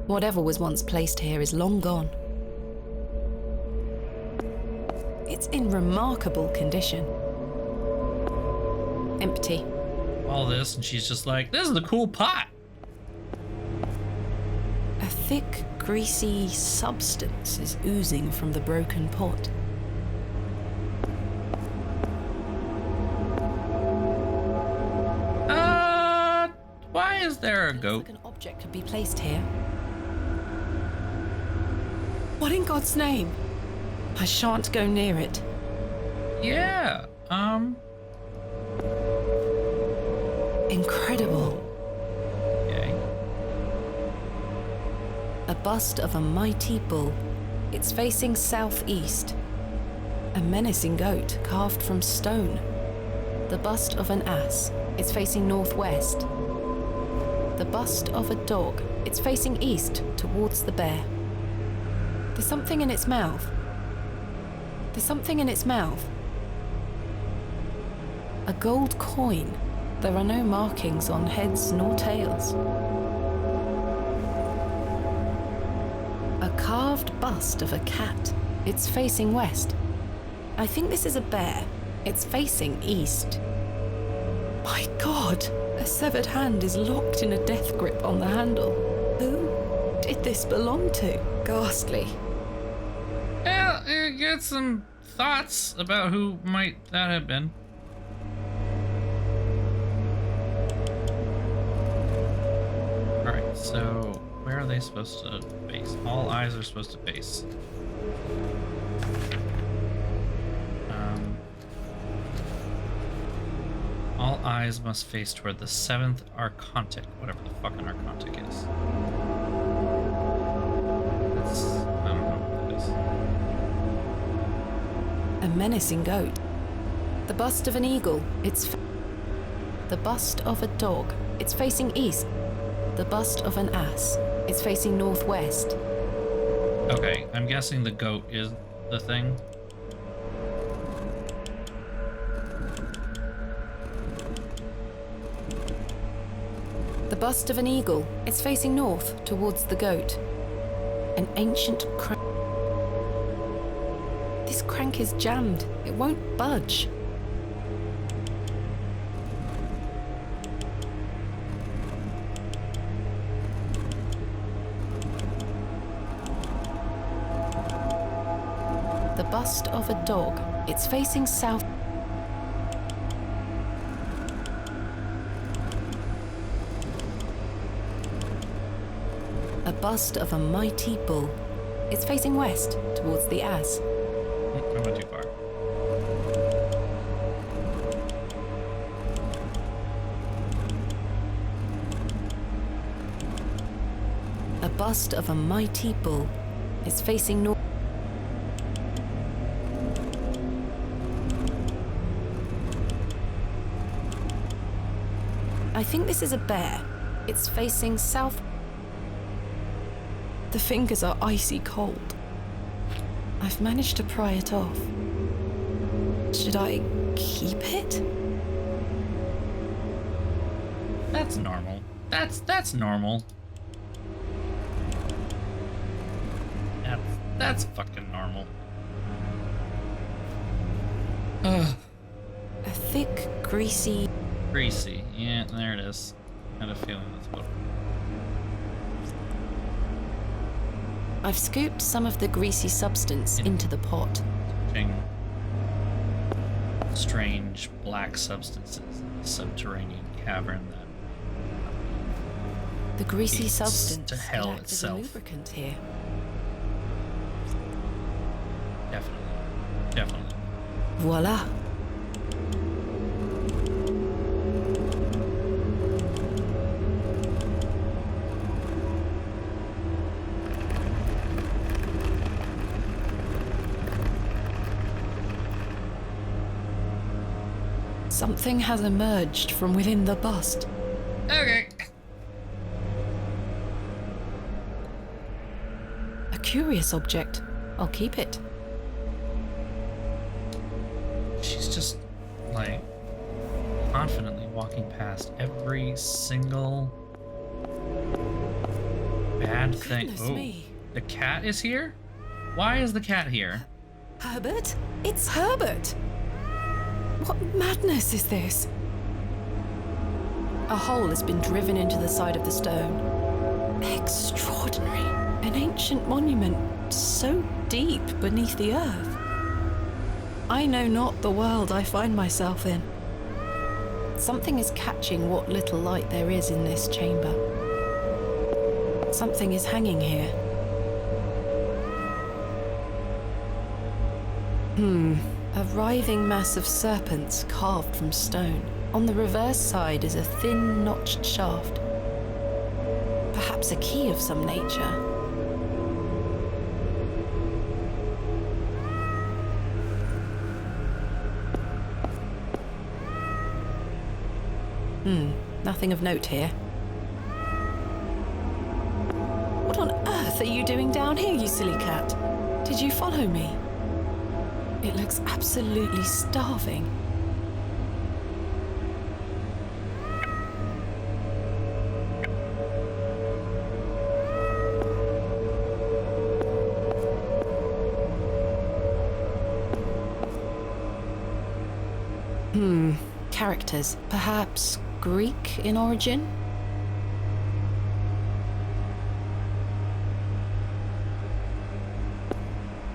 Whatever was once placed here is long gone. It's in remarkable condition. Empty. All this, and she's just like, this is the cool pot. A thick, greasy substance is oozing from the broken pot. Why is there a goat? Looks like an object could be placed here. What in God's name? I shan't go near it. Yeah, Incredible. Okay. A bust of a mighty bull. It's facing southeast. A menacing goat carved from stone. The bust of an ass. It's facing northwest. The bust of a dog. It's facing east towards the bear. There's something in its mouth. There's something in its mouth. A gold coin. There are no markings on heads nor tails. A carved bust of a cat. It's facing west. I think this is a bear. It's facing east. My God! A severed hand is locked in a death grip on the handle. Who did this belong to? Ghastly. Well, get some thoughts about who might that have been. Alright, so where are they supposed to face? All eyes are supposed to face. All eyes must face toward the 7th Archontic, whatever the fuck an Archontic is. I don't know what it is. A menacing goat. The bust of an eagle. The bust of a dog. It's facing east. The bust of an ass. It's facing northwest. Okay, I'm guessing the goat is the thing. The bust of an eagle. It's facing north towards the goat. An ancient crank. This crank is jammed. It won't budge. The bust of a dog. It's facing south. A bust of a mighty bull. It's facing west towards the ass. I went too far. A bust of a mighty bull. It's facing north. I think this is a bear. It's facing south. The fingers are icy cold. I've managed to pry it off. Should I keep it? That's normal. That's normal. That's fucking normal. Ugh. A thick, greasy... Greasy. Yeah, there it is. I had a feeling that's what... I've scooped some of the greasy substance into the pot. Strange black substances in the subterranean cavern that... The greasy leads substance to hell could act as a itself. lubricant here. Definitely. Voila. Something has emerged from within the bust. Okay. A curious object. I'll keep it. She's just, like, confidently walking past every single bad thing. Goodness me. The cat is here? Why is the cat here? Herbert? It's Herbert! What madness is this? A hole has been driven into the side of the stone. Extraordinary. An ancient monument so deep beneath the earth. I know not the world I find myself in. Something is catching what little light there is in this chamber. Something is hanging here. A writhing mass of serpents carved from stone. On the reverse side is a thin, notched shaft. Perhaps a key of some nature. Nothing of note here. What on earth are you doing down here, you silly cat? Did you follow me? It looks absolutely starving. Characters. Perhaps Greek in origin?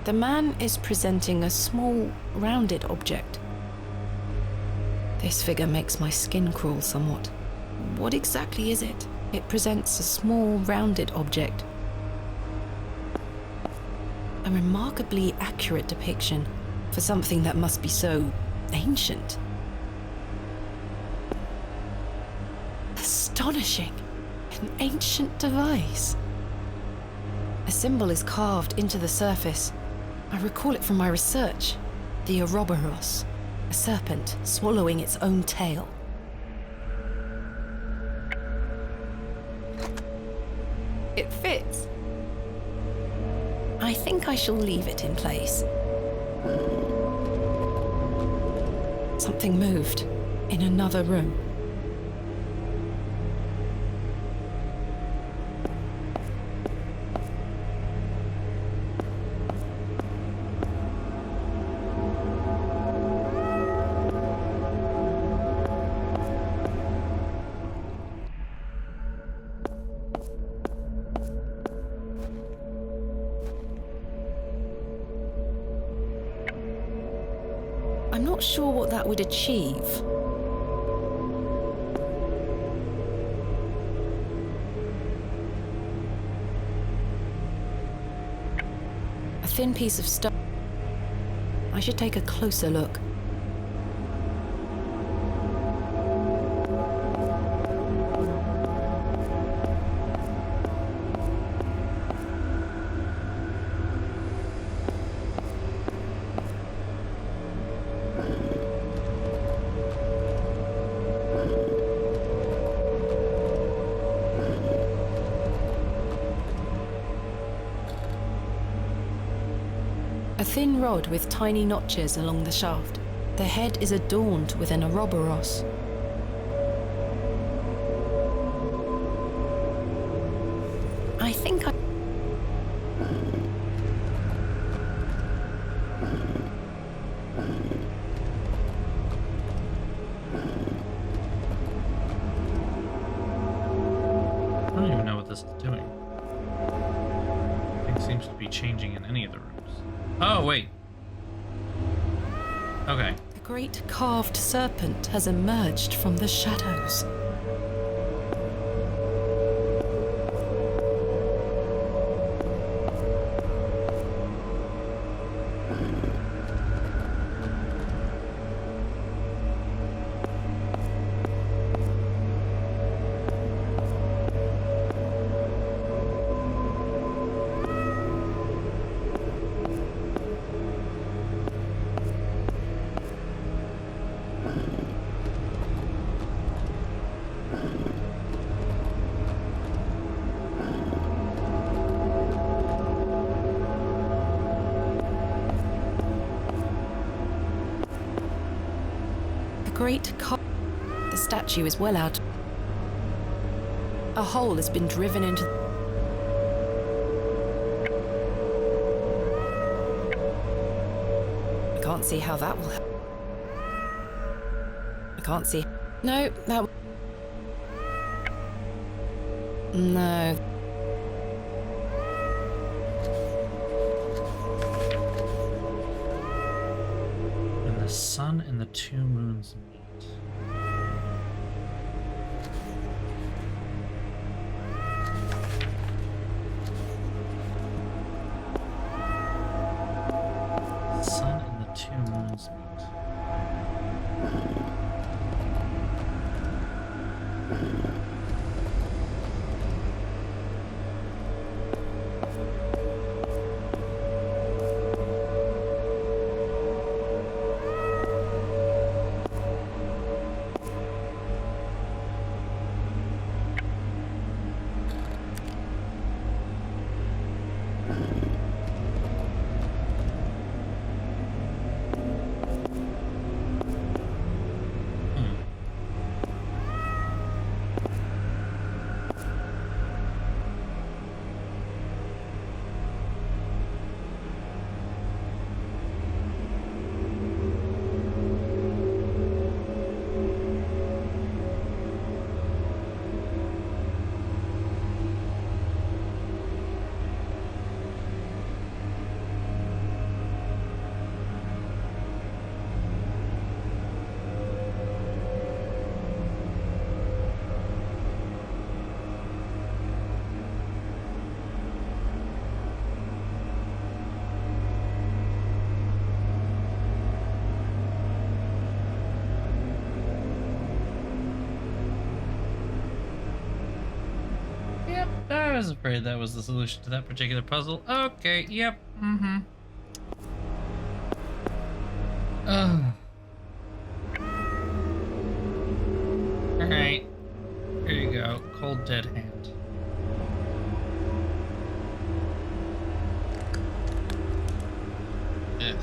The man is presenting a small, rounded object. This figure makes my skin crawl somewhat. What exactly is it? It presents a small, rounded object. A remarkably accurate depiction for something that must be so ancient. Astonishing! An ancient device. A symbol is carved into the surface. I recall it from my research. The Ouroboros, a serpent swallowing its own tail. It fits. I think I shall leave it in place. Something moved in another room. I'm not sure what that would achieve. A thin piece of stone. I should take a closer look. A thin rod with tiny notches along the shaft. The head is adorned with an Ouroboros. I think this is doing. Nothing seems to be changing in any of the rooms. Oh, wait. Okay. The great carved serpent has emerged from the shadows. The statue is well out. A hole has been driven into... I can't see how that will help. I can't see... No, that... No. When the sun and the two moons meet. Sun and the two moons meet. I was afraid that was the solution to that particular puzzle. Okay, yep, Alright. Here you go. Cold dead hand. Ugh.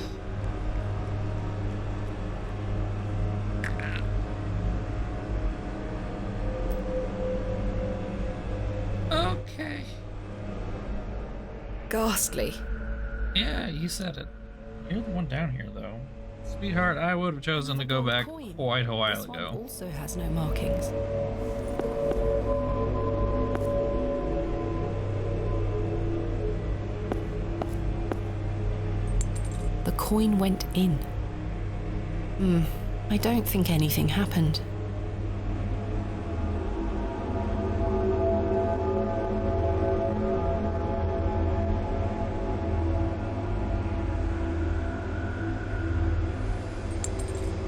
Okay. Ghastly. Yeah, you said it. You're the one down here, though. Sweetheart, I would have chosen to go back quite a while This one ago. also has no markings. The coin went in. I don't think anything happened.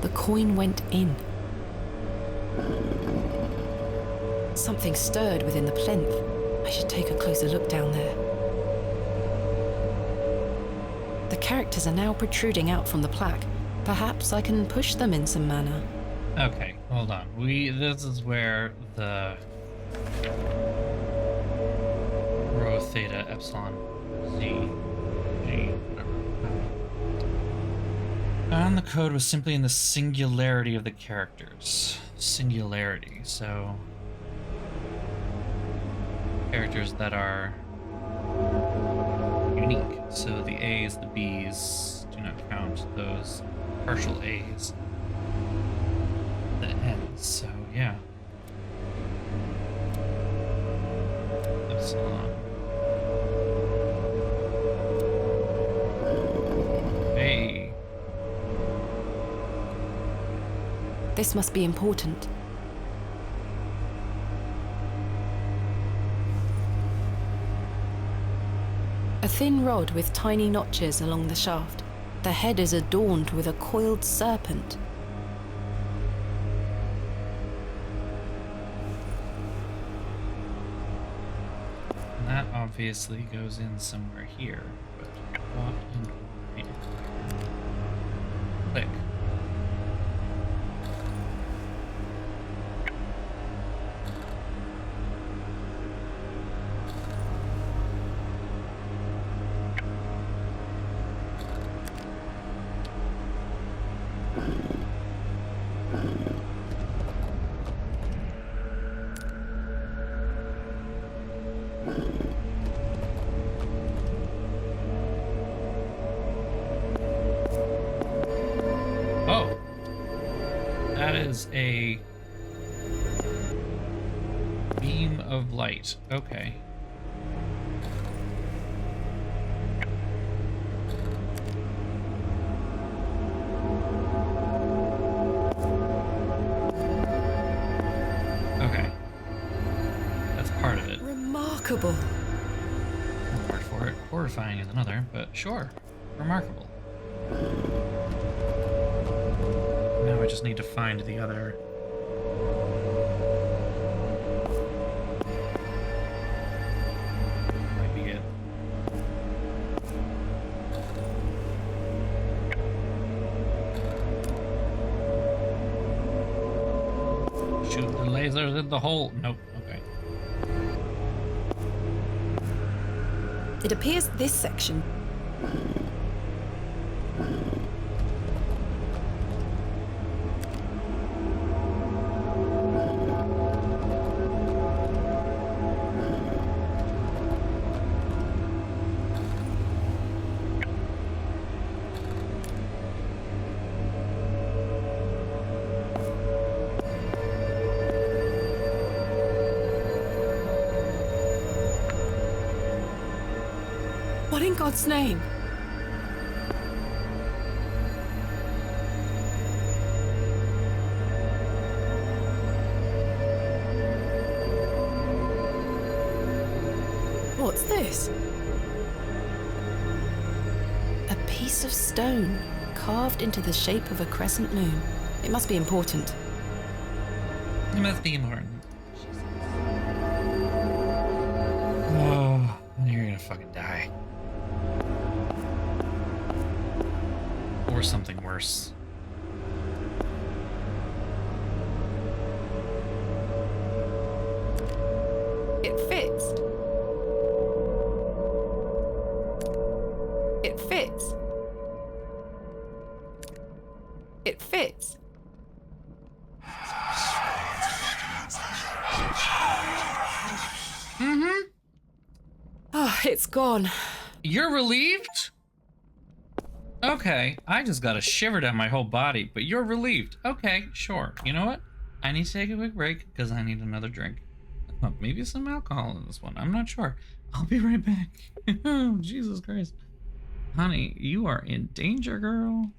The coin went in. Something stirred within the plinth. I should take a closer look down there. The characters are now protruding out from the plaque. Perhaps I can push them in some manner. Okay, hold on. This is where the rho, theta, epsilon, z, g, whatever. And the code was simply in the singularity of the characters. Singularity, so characters that are unique. So the A's, the B's do not count. Those partial A's, the N's. So yeah. This must be important. A thin rod with tiny notches along the shaft. The head is adorned with a coiled serpent. That obviously goes in somewhere here, but what and why? Click. Oh, that is a beam of light. Okay. Okay. That's part of it. Remarkable. One word for it. Horrifying is another, but sure. Remarkable. Now I just need to find the other. Might be it. Shoot the lasers in the hole. Nope. Okay. It appears this section. What in God's name? What's this? A piece of stone carved into the shape of a crescent moon. It must be important. It must be important. Oh, you're gonna fucking die. Or something worse. It fits. It fits. It fits. Mm-hmm. Oh, it's gone. You're relieved? Okay, I just got a shiver down my whole body, but you're relieved. Okay, sure. You know what? I need to take a quick break because I need another drink. Maybe some alcohol in this one. I'm not sure. I'll be right back. Oh, Jesus Christ. Honey, you are in danger, girl.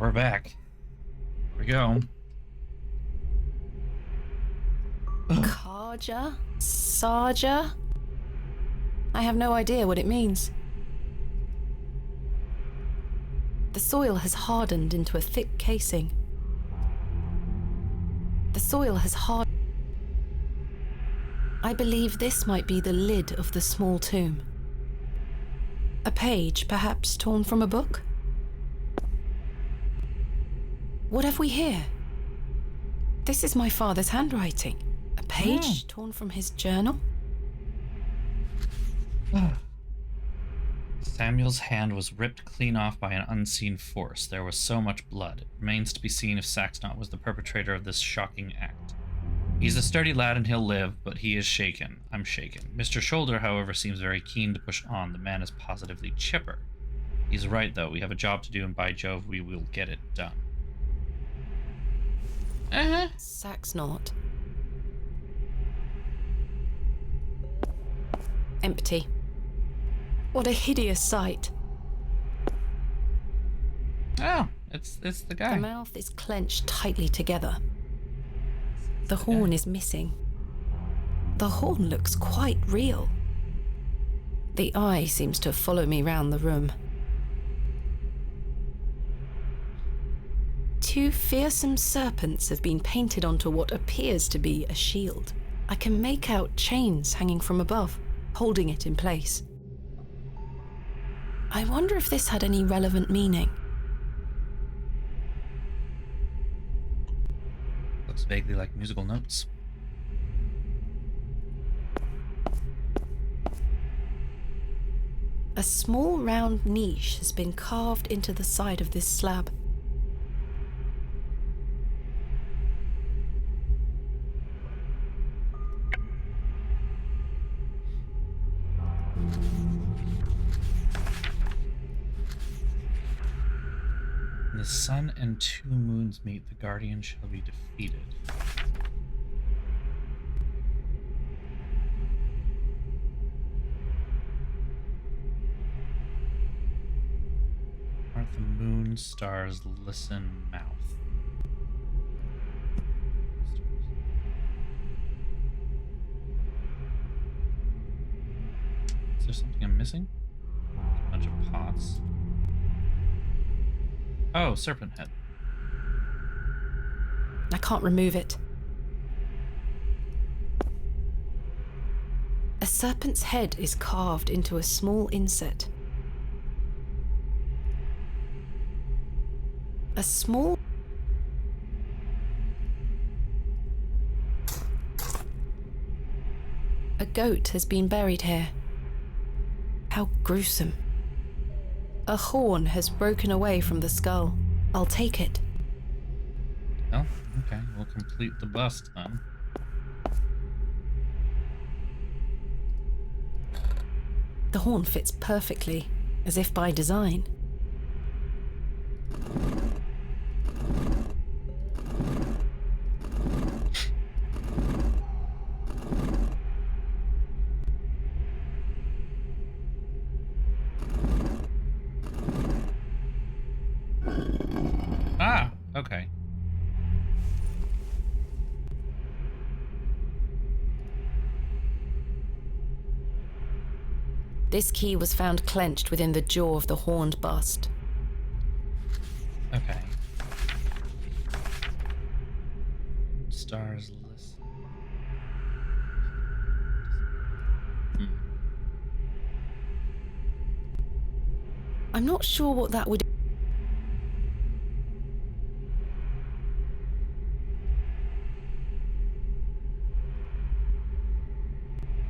we're back. Here we go. Karja? Sarja? I have no idea what it means. The soil has hardened into a thick casing. The soil has hardened. I believe this might be the lid of the small tomb. A page, perhaps torn from a book? What have we here? This is my father's handwriting. A page torn from his journal? Samuel's hand was ripped clean off by an unseen force. There was so much blood. It remains to be seen if Saxnot was the perpetrator of this shocking act. He's a sturdy lad and he'll live, but he is shaken. I'm shaken. Mr. Shoulder, however, seems very keen to push on. The man is positively chipper. He's right, though. We have a job to do, and by Jove, we will get it done. Saxnot. Empty. What a hideous sight. Oh, it's the guy. The mouth is clenched tightly together. The horn is missing. The horn looks quite real. The eye seems to follow me round the room. Two fearsome serpents have been painted onto what appears to be a shield. I can make out chains hanging from above, holding it in place. I wonder if this had any relevant meaning. Looks vaguely like musical notes. A small round niche has been carved into the side of this slab. When the sun and two moons meet, the guardian shall be defeated. Aren't the moon, stars, listen, mouth? Is there something I'm missing? A bunch of pots. Oh, serpent head. I can't remove it. A serpent's head is carved into a small inset. A small... A goat has been buried here. How gruesome. A horn has broken away from the skull. I'll take it. Oh, okay. We'll complete the bust then. The horn fits perfectly, as if by design. Ah, okay. This key was found clenched within the jaw of the horned bust. Okay. Stars listen. I'm not sure what that would...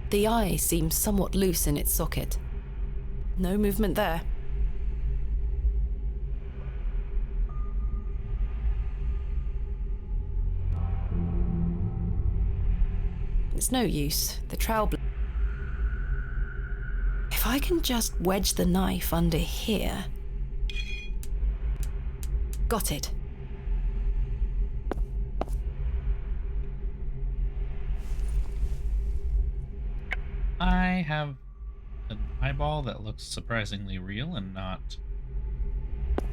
The eye seems somewhat loose in its socket. No movement there. It's no use. The trowel... If I can just wedge the knife under here... Got it. I have an eyeball that looks surprisingly real and not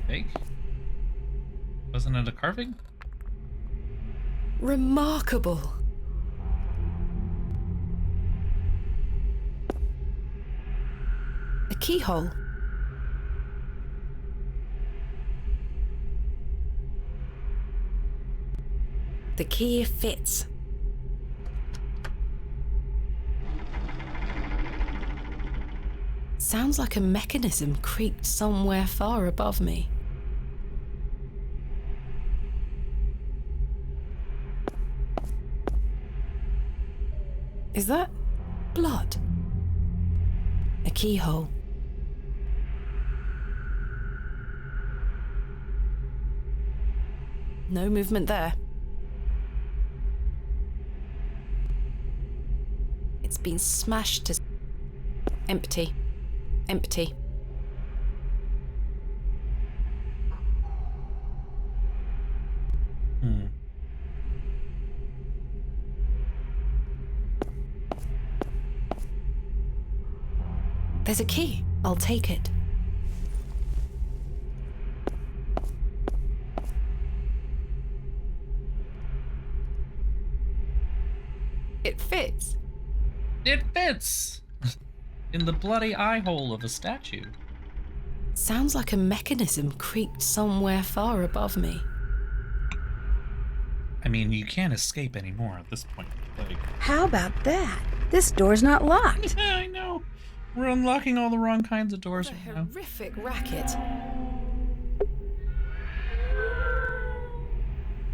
fake. Wasn't it a carving? Remarkable. A keyhole. The key fits. Sounds like a mechanism creaked somewhere far above me. Is that blood? A keyhole. No movement there. It's been smashed to... Empty. Empty. There's a key. I'll take it. It fits. It fits! In the bloody eye hole of a statue. Sounds like a mechanism creaked somewhere far above me. I mean, you can't escape anymore at this point. Like... How about that? This door's not locked. Yeah, I know. We're unlocking all the wrong kinds of doors What a right now. horrific racket.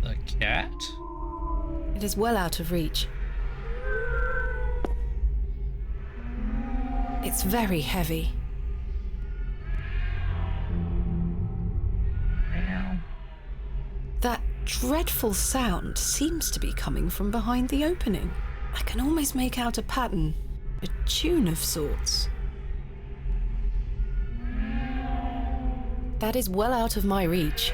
The cat? It is well out of reach. It's very heavy. That dreadful sound seems to be coming from behind the opening. I can almost make out a pattern, a tune of sorts. That is well out of my reach.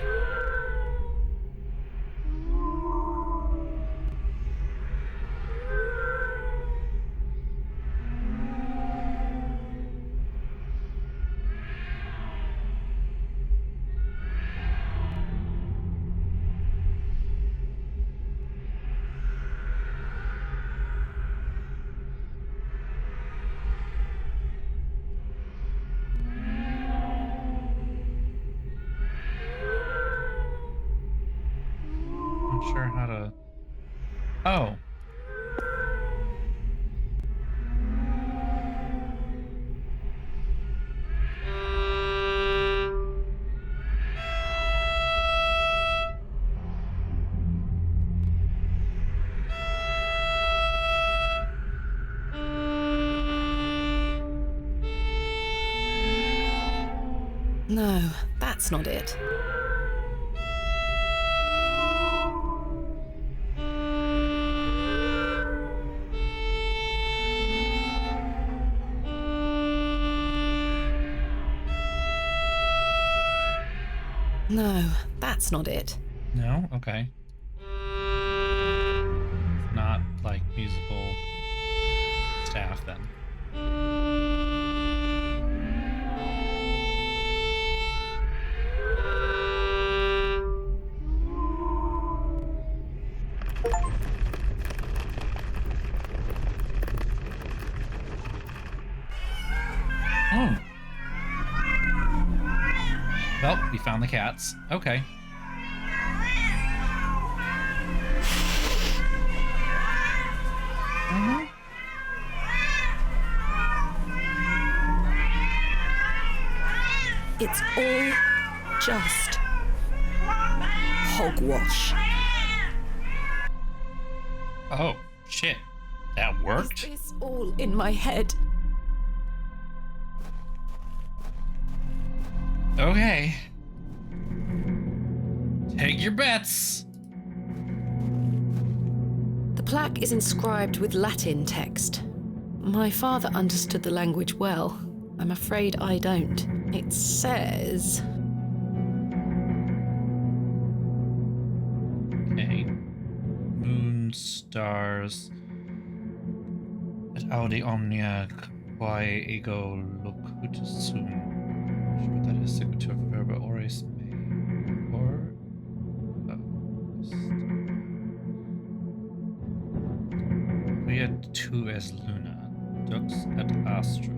Sure how to... Oh. No, that's not it. No, that's not it. No? Okay. Not like musical staff then. Oh. Well, we found the cats. Okay. Mm-hmm. It's all just hogwash. Oh, shit. That worked? Is this all in my head? Okay. Take your bets. The plaque is inscribed with Latin text. My father understood the language well. I'm afraid I don't. It says... Okay. Moon, stars. Et audi omnia quae ego locut sum. That is sequitur verba oris me. Or Quia tu es luna, dux et astro.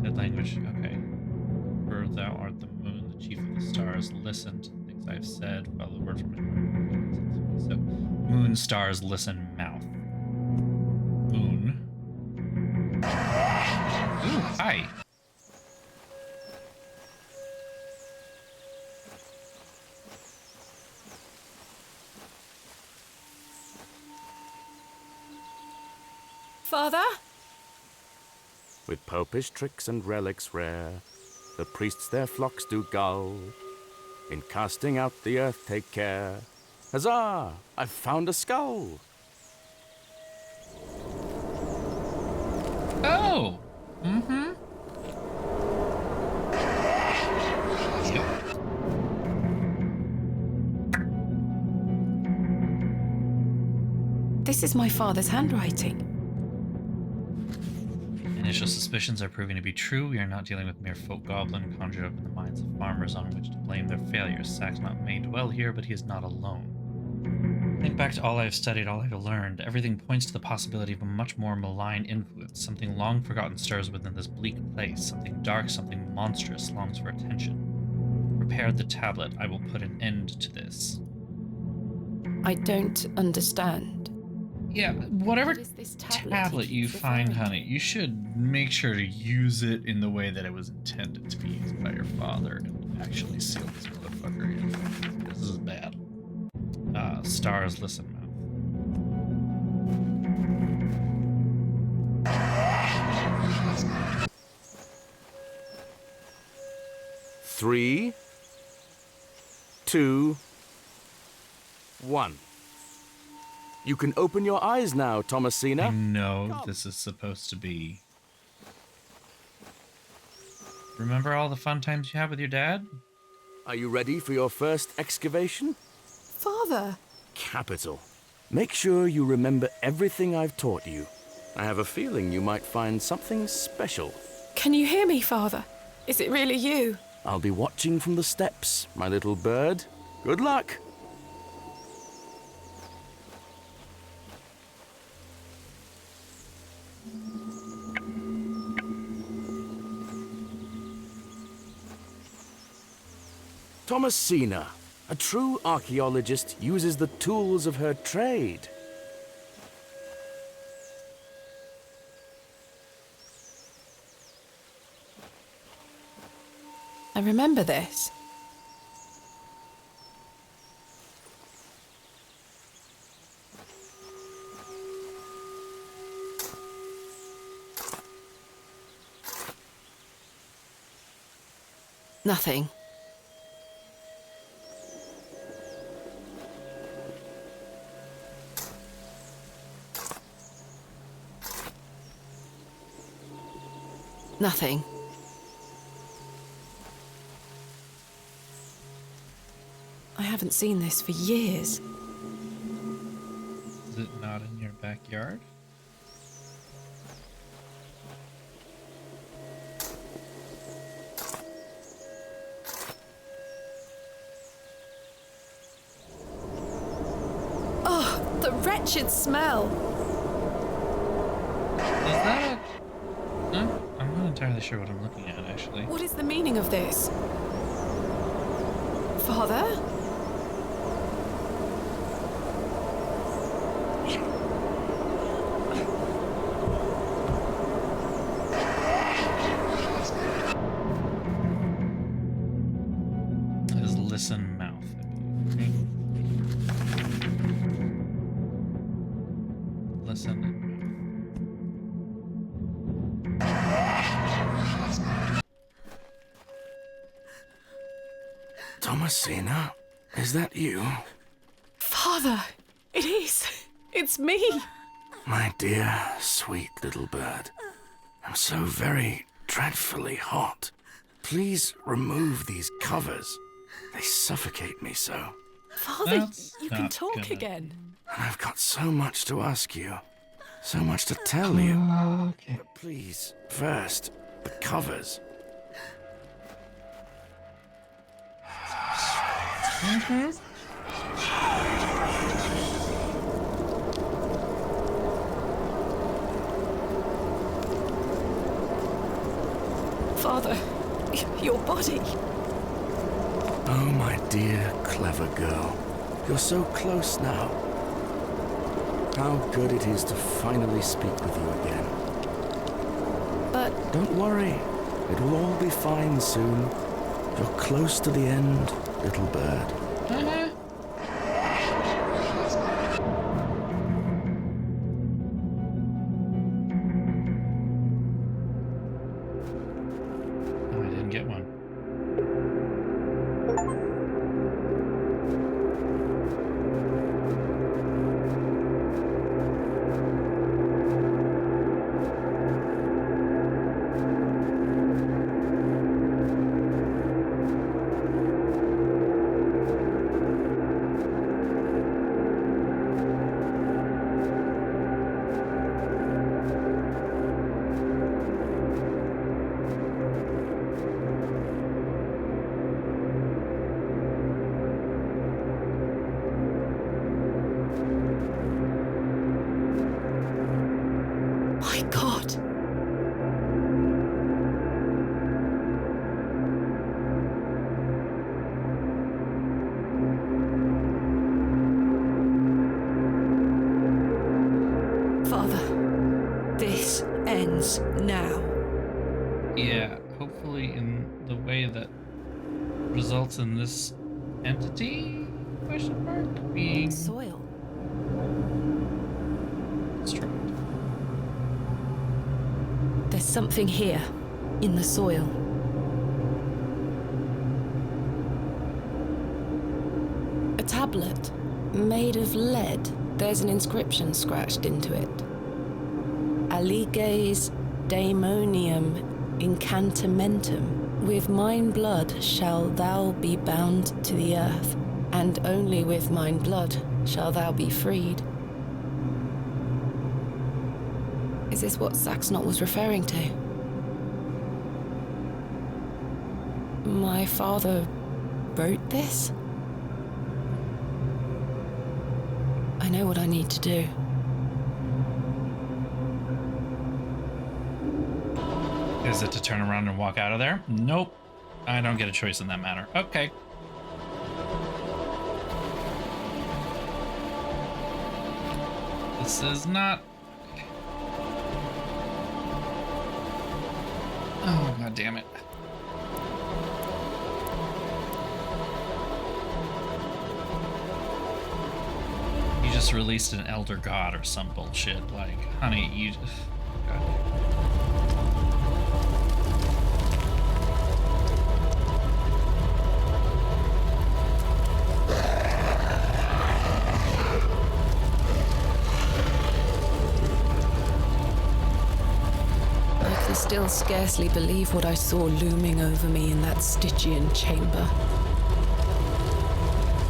Dead language, okay. For thou art the moon, the chief of the stars. Listen to the things I have said. Follow the word from my mouth. So, moon, stars, listen, mouth. Moon. Ooh, hi. Father? With popish tricks and relics rare, the priests their flocks do gull. In casting out the earth take care. Huzzah! I've found a skull! Oh! Mm-hmm. Yep. This is my father's handwriting. Initial suspicions are proving to be true. We are not dealing with mere folk goblin conjured up in the minds of farmers on which to blame their failures. Saxmount may dwell here, but he is not alone. Think back to all I have studied, all I have learned. Everything points to the possibility of a much more malign influence. Something long forgotten stirs within this bleak place. Something dark, something monstrous longs for attention. Prepare the tablet. I will put an end to this. I don't understand. Yeah, whatever tablet you find, honey, you should make sure to use it in the way that it was intended to be used by your father and actually seal this motherfucker in. This is bad. Stars, listen, mouth. 3, 2, 1. You can open your eyes now, Thomasina. I know this is supposed to be. Remember all the fun times you had with your dad? Are you ready for your first excavation? Father! Capital. Make sure you remember everything I've taught you. I have a feeling you might find something special. Can you hear me, Father? Is it really you? I'll be watching from the steps, my little bird. Good luck! Thomasina, a true archaeologist, uses the tools of her trade. I remember this. Nothing. Nothing. I haven't seen this for years. Is it not in your backyard? Oh, the wretched smell! Is that a... No? I'm not entirely sure what I'm looking at, actually. What is the meaning of this? Father? It is listen mouth. Okay. Listen and Thomasina, is that you? Father, it is. It's me. My dear, sweet little bird. I'm so very dreadfully hot. Please remove these covers. They suffocate me so. Father, That's you can not talk gonna- again. And I've got so much to ask you. So much to tell you. Okay. But please, first, the covers. Father, your body. Oh, my dear, clever girl. You're so close now. How good it is to finally speak with you again. But... Don't worry. It will all be fine soon. You're close to the end, little bird. Oh, I didn't get one. My God. Father, this ends now. Yeah, hopefully in the way that results in this entity? Question mark? Being soil. destroyed. There's something here, in the soil. A tablet, made of lead. There's an inscription scratched into it. Aliges daemonium incantamentum. With mine blood shall thou be bound to the earth, and only with mine blood shall thou be freed. Is this what Saxnot was referring to? My father wrote this? I know what I need to do. Is it to turn around and walk out of there? Nope. I don't get a choice in that matter. Okay. This is not... Oh, god damn it. You just released an elder god or some bullshit. Like, honey, you... God damn it. Still scarcely believe what I saw looming over me in that Stygian chamber.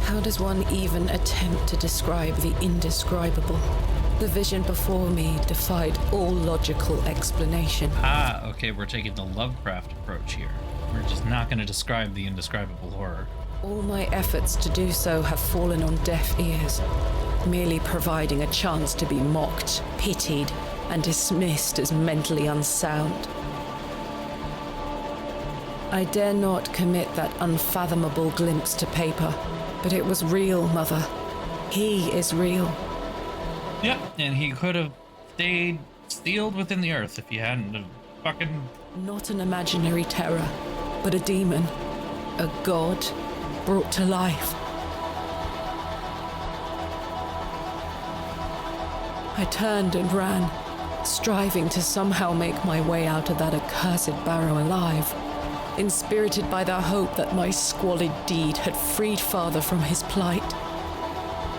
How does one even attempt to describe the indescribable? The vision before me defied all logical explanation. Ah, okay, we're taking the Lovecraft approach here. We're just not going to describe the indescribable horror. All my efforts to do so have fallen on deaf ears, merely providing a chance to be mocked, pitied, and dismissed as mentally unsound. I dare not commit that unfathomable glimpse to paper, but it was real, Mother. He is real. Yep, and he could have stayed sealed within the earth if he hadn't have fucking... Not an imaginary terror, but a demon. A god brought to life. I turned and ran, striving to somehow make my way out of that accursed Barrow alive, inspirited by the hope that my squalid deed had freed Father from his plight.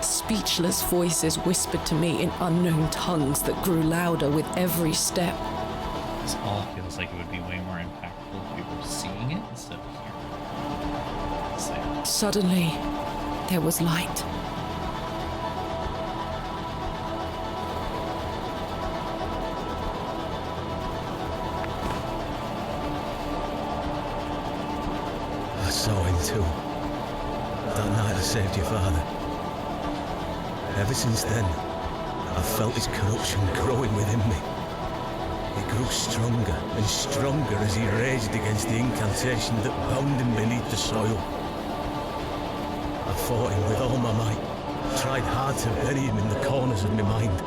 Speechless voices whispered to me in unknown tongues that grew louder with every step. This all feels like it would be way more impactful if we were seeing it instead of hearing it. Suddenly, there was light. saw him too. That night I saved your father. Ever since then, I've felt his corruption growing within me. He grew stronger and stronger as he raged against the incantation that bound him beneath the soil. I fought him with all my might, tried hard to bury him in the corners of my mind.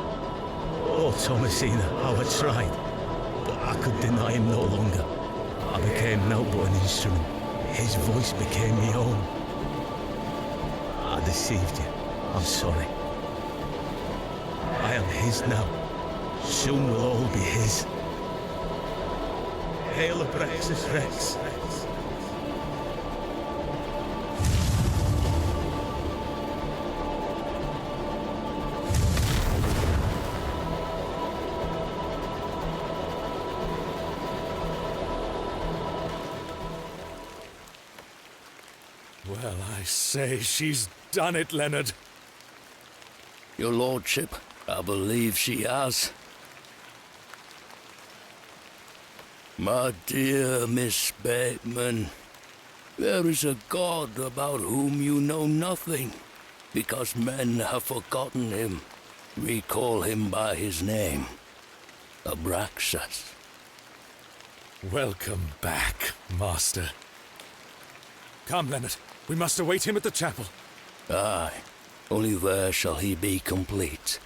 Oh, Thomasina, how I tried, but I could deny him no longer. I became no but an instrument. His voice became my own. I deceived you. I'm sorry. I am his now. Soon we'll all be his. Hail Abraxas Rex. Well, I say, she's done it, Leonard. Your lordship, I believe she has. My dear Miss Bateman, there is a god about whom you know nothing, because men have forgotten him. We call him by his name, Abraxas. Welcome back, Master. Come, Leonard. We must await him at the chapel. Aye, only there shall he be complete.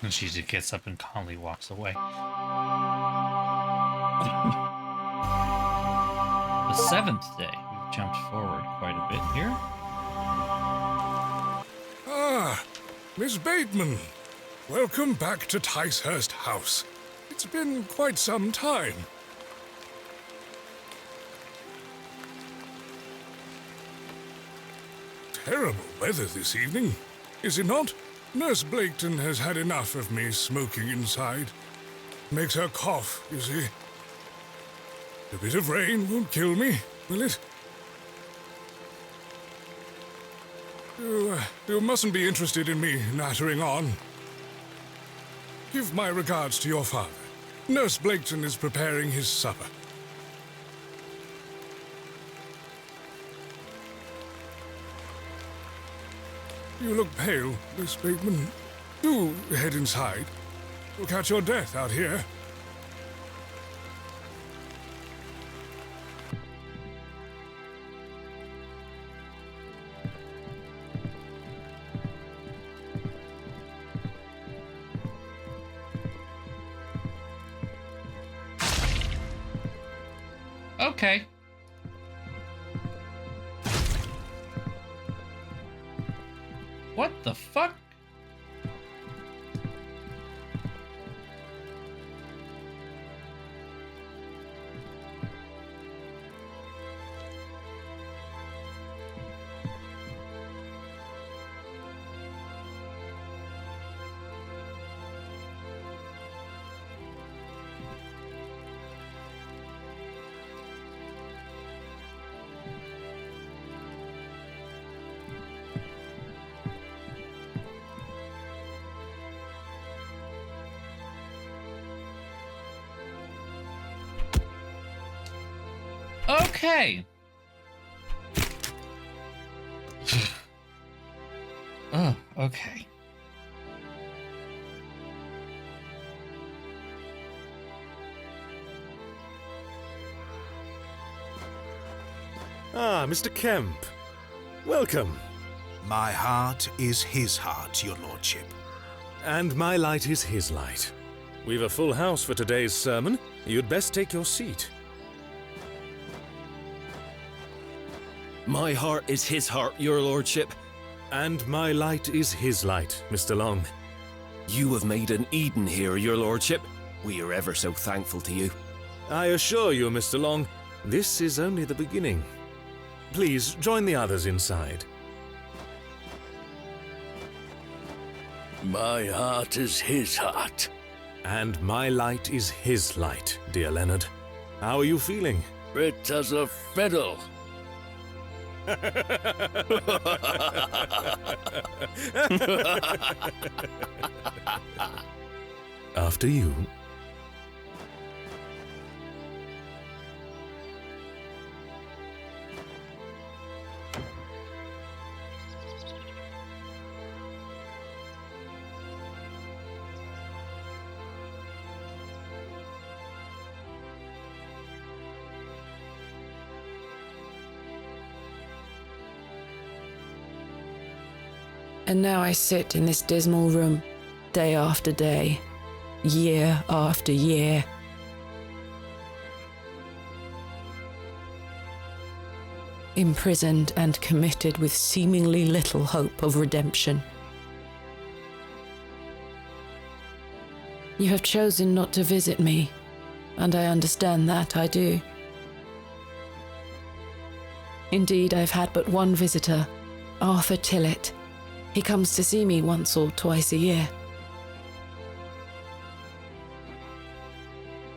And she just gets up and calmly walks away. The seventh day. We've jumped forward quite a bit here. Ah, Miss Bateman. Welcome back to Ticehurst House. It's been quite some time. Terrible weather this evening, is it not? Nurse Blaketon has had enough of me smoking inside. Makes her cough, you see. A bit of rain won't kill me, will it? You mustn't be interested in me nattering on. Give my regards to your father. Nurse Blaketon is preparing his supper. You look pale, Miss Bateman. Do head inside. You'll catch your death out here. Okay. What the fuck? Okay. Oh, okay. Ah, Mr. Kemp. Welcome. My heart is his heart, your lordship. And my light is his light. We've a full house for today's sermon. You'd best take your seat. My heart is his heart, your lordship. And my light is his light, Mr. Long. You have made an Eden here, your lordship. We are ever so thankful to you. I assure you, Mr. Long, this is only the beginning. Please, join the others inside. My heart is his heart. And my light is his light, dear Leonard. How are you feeling? Fit as a fiddle. After you. And now I sit in this dismal room, day after day, year after year. Imprisoned and committed with seemingly little hope of redemption. You have chosen not to visit me, and I understand that, I do. Indeed, I've had but one visitor, Arthur Tillett. He comes to see me once or twice a year.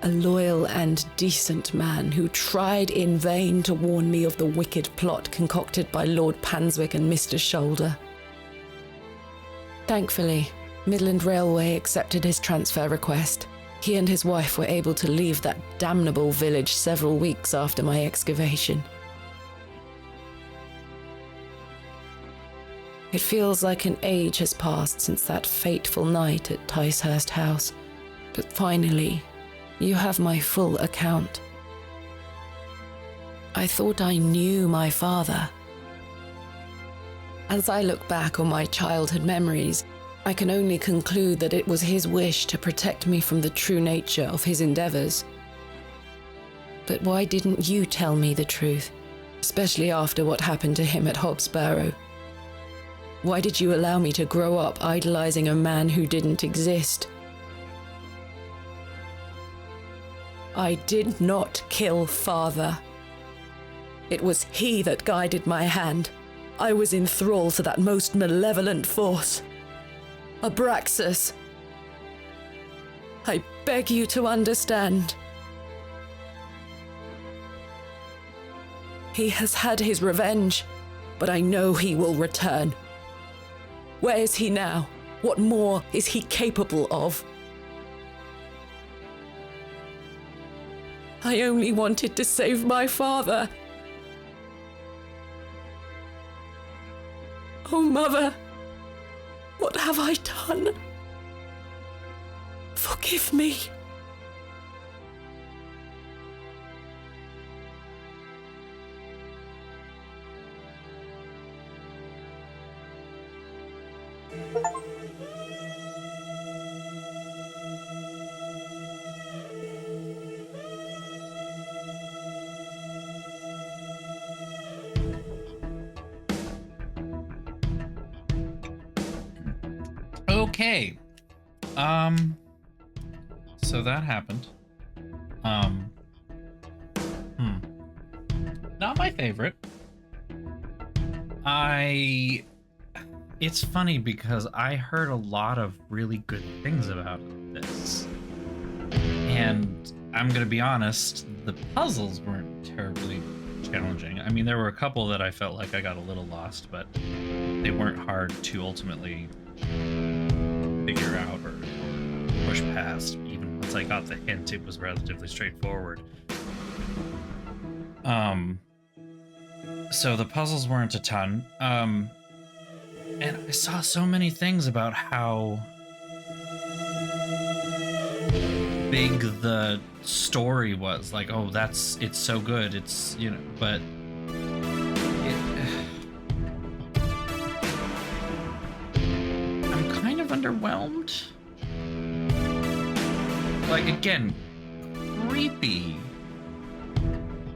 A loyal and decent man who tried in vain to warn me of the wicked plot concocted by Lord Panswick and Mr. Shoulder. Thankfully, Midland Railway accepted his transfer request. He and his wife were able to leave that damnable village several weeks after my excavation. It feels like an age has passed since that fateful night at Ticehurst House, but finally, you have my full account. I thought I knew my father. As I look back on my childhood memories, I can only conclude that it was his wish to protect me from the true nature of his endeavors. But why didn't you tell me the truth, especially after what happened to him at Hobbs Barrow? Why did you allow me to grow up idolizing a man who didn't exist? I did not kill father. It was he that guided my hand. I was in thrall to that most malevolent force. Abraxas. I beg you to understand. He has had his revenge, but I know he will return. Where is he now? What more is he capable of? I only wanted to save my father. Oh, Mother, what have I done? Forgive me. Okay. So that happened. Not my favorite. It's funny because I heard a lot of really good things about this. And I'm gonna be honest, the puzzles weren't terribly challenging. I mean, there were a couple that I felt like I got a little lost, but they weren't hard to ultimately figure out or push past. Even once I got the hint, it was relatively straightforward. So the puzzles weren't a ton. And I saw so many things about how big the story was. Like, oh, it's so good. It's, you know, but I'm kind of underwhelmed. Like, again, creepy,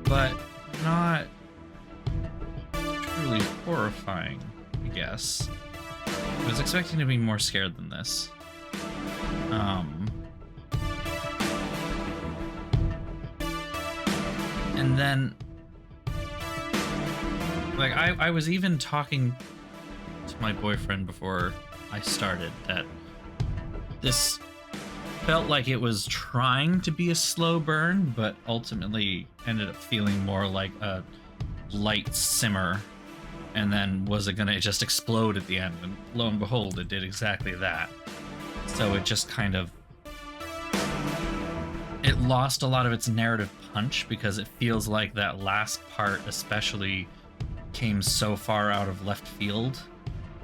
but not truly horrifying, I guess. I was expecting to be more scared than this. And then, like, I was even talking to my boyfriend before I started that this felt like it was trying to be a slow burn, but ultimately ended up feeling more like a light simmer And then was it gonna just explode at the end? And lo and behold, it did exactly that. So it just kind of... It lost a lot of its narrative punch because it feels like that last part especially came so far out of left field.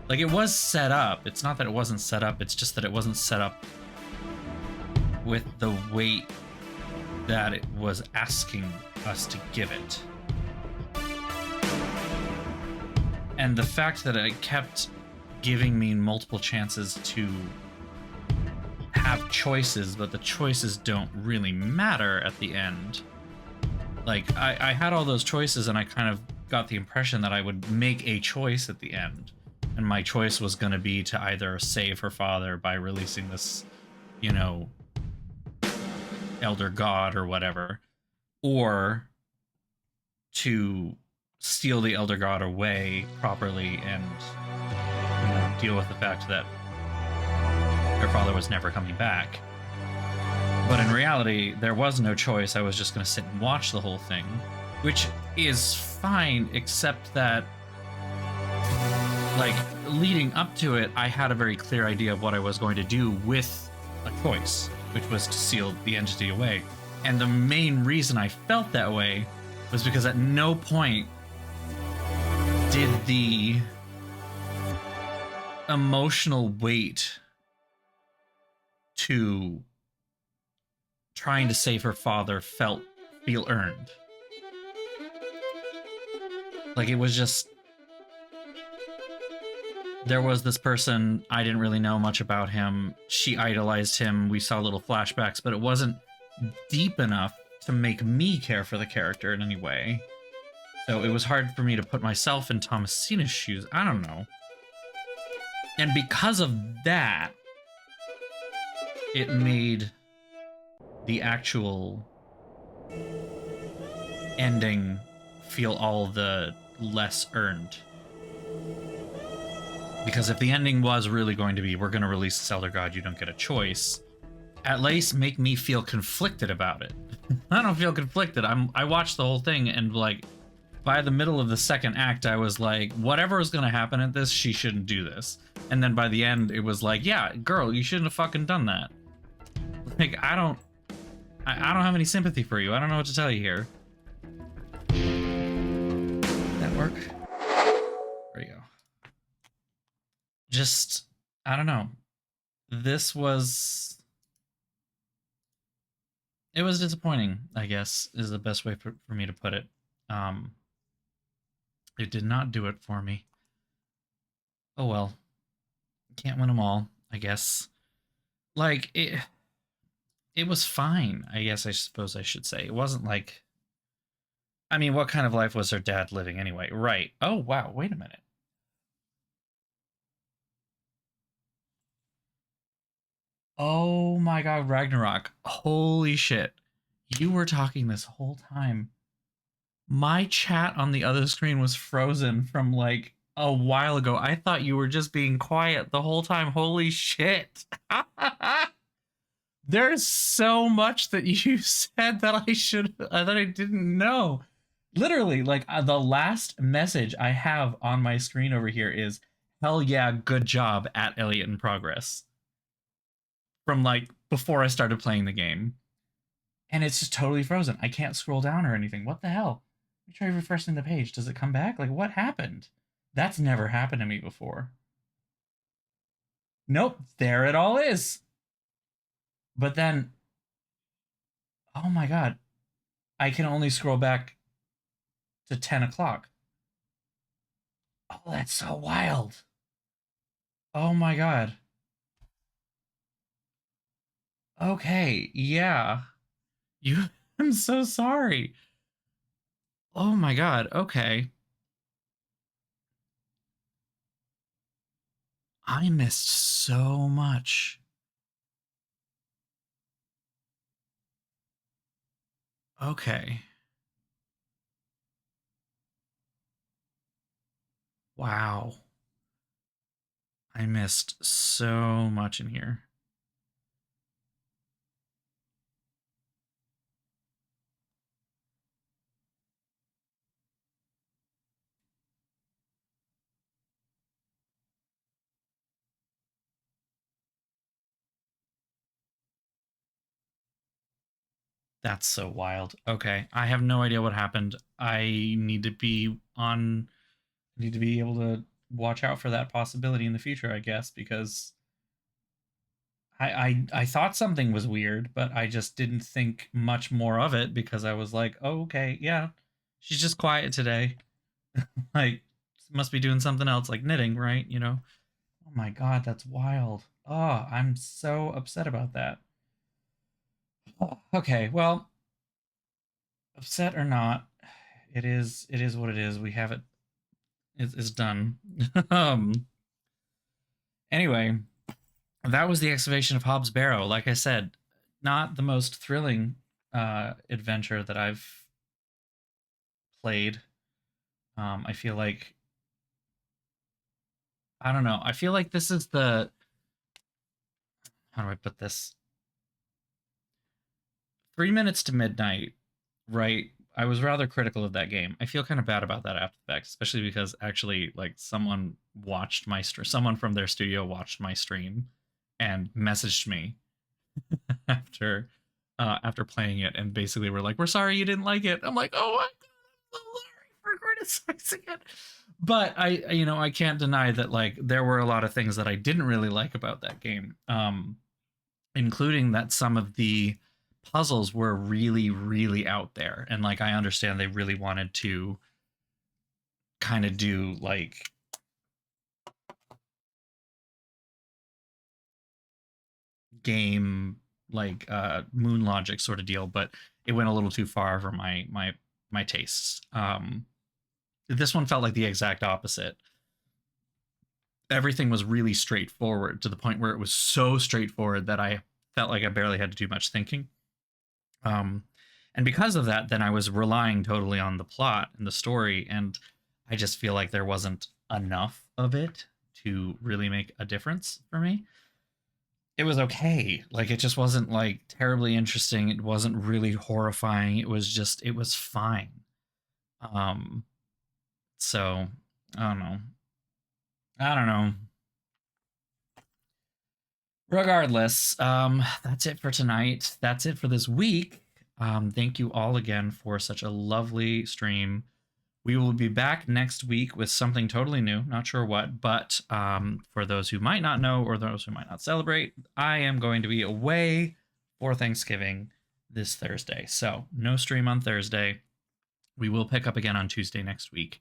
Like, it was set up. It's not that it wasn't set up, it's just that it wasn't set up with the weight that it was asking us to give it. And the fact that it kept giving me multiple chances to have choices, but the choices don't really matter at the end. Like, I had all those choices and I kind of got the impression that I would make a choice at the end. And my choice was going to be to either save her father by releasing this, you know, elder god or whatever, or to steal the elder god away properly and, you know, deal with the fact that her father was never coming back. But in reality, there was no choice. I was just going to sit and watch the whole thing, which is fine, except that, like, leading up to it, I had a very clear idea of what I was going to do with a choice, which was to seal the entity away. And the main reason I felt that way was because at no point did the emotional weight to trying to save her father feel earned. Like, it was just, there was this person, I didn't really know much about him. She idolized him. We saw little flashbacks, but it wasn't deep enough to make me care for the character in any way. So it was hard for me to put myself in Thomasina's shoes. I don't know. And because of that, it made the actual ending feel all the less earned. Because if the ending was really going to be, we're going to release this elder god, you don't get a choice, at least make me feel conflicted about it. I don't feel conflicted. I watched the whole thing, and like, by the middle of the second act, I was like, whatever is going to happen at this, she shouldn't do this. And then by the end, it was like, yeah, girl, you shouldn't have fucking done that. Like, I don't have any sympathy for you. I don't know what to tell you here. That work? There you go. Just, I don't know. This was... It was disappointing, I guess, is the best way for me to put it. It did not do it for me. Oh well. Can't win them all, I guess. Like, it was fine, I guess I suppose I should say. It wasn't like... I mean, what kind of life was her dad living anyway? Right. Oh, wow, wait a minute. Oh my god, Ragnarok. Holy shit. You were talking this whole time. My chat on the other screen was frozen from like a while ago. I thought you were just being quiet the whole time. Holy shit. There's so much that you said that I didn't know. Literally, like, the last message I have on my screen over here is, hell yeah, good job at Elliot in Progress. From like before I started playing the game. And it's just totally frozen. I can't scroll down or anything. What the hell? Let me try refreshing the page. Does it come back? Like, what happened? That's never happened to me before. Nope, there it all is. But then, oh my god, I can only scroll back to 10 o'clock. Oh, that's so wild. Oh my god. Okay, yeah. I'm so sorry. Oh my god, okay. I missed so much. Okay. Wow. I missed so much in here. That's so wild. Okay, I have no idea what happened. I need to be on. Need to be able to watch out for that possibility in the future, I guess, because I thought something was weird, but I just didn't think much more of it because I was like, oh, okay, yeah, she's just quiet today. Like, must be doing something else, like knitting, right? You know? Oh my god, that's wild. Oh, I'm so upset about that. Oh, okay, well, upset or not, it is what it is. We have it. It's done. Anyway, that was the excavation of Hobbs Barrow. Like I said, not the most thrilling adventure that I've played. I feel like I don't know. I feel like this is the how do I put this? 3 minutes to midnight, right? I was rather critical of that game. I feel kind of bad about that after the fact, especially because actually, like, someone watched my someone from their studio watched my stream and messaged me after after playing it, and basically were like, "We're sorry you didn't like it." I'm like, "Oh my god, I'm so sorry for criticizing it." But I can't deny that like there were a lot of things that I didn't really like about that game, including that some of the puzzles were really, really out there, and like I understand they really wanted to kind of do like game like moon logic sort of deal, but it went a little too far for my tastes. This one felt like the exact opposite. Everything was really straightforward to the point where it was so straightforward that I felt like I barely had to do much thinking. And because of that, then I was relying totally on the plot and the story, and I just feel like there wasn't enough of it to really make a difference for me. It was okay. Like, it just wasn't like terribly interesting. It wasn't really horrifying. It was fine. So I don't know. I don't know. Regardless, that's it for tonight. That's it for this week. Thank you all again for such a lovely stream. We will be back next week with something totally new. Not sure what, but for those who might not know or those who might not celebrate, I am going to be away for Thanksgiving this Thursday. So no stream on Thursday. We will pick up again on Tuesday next week.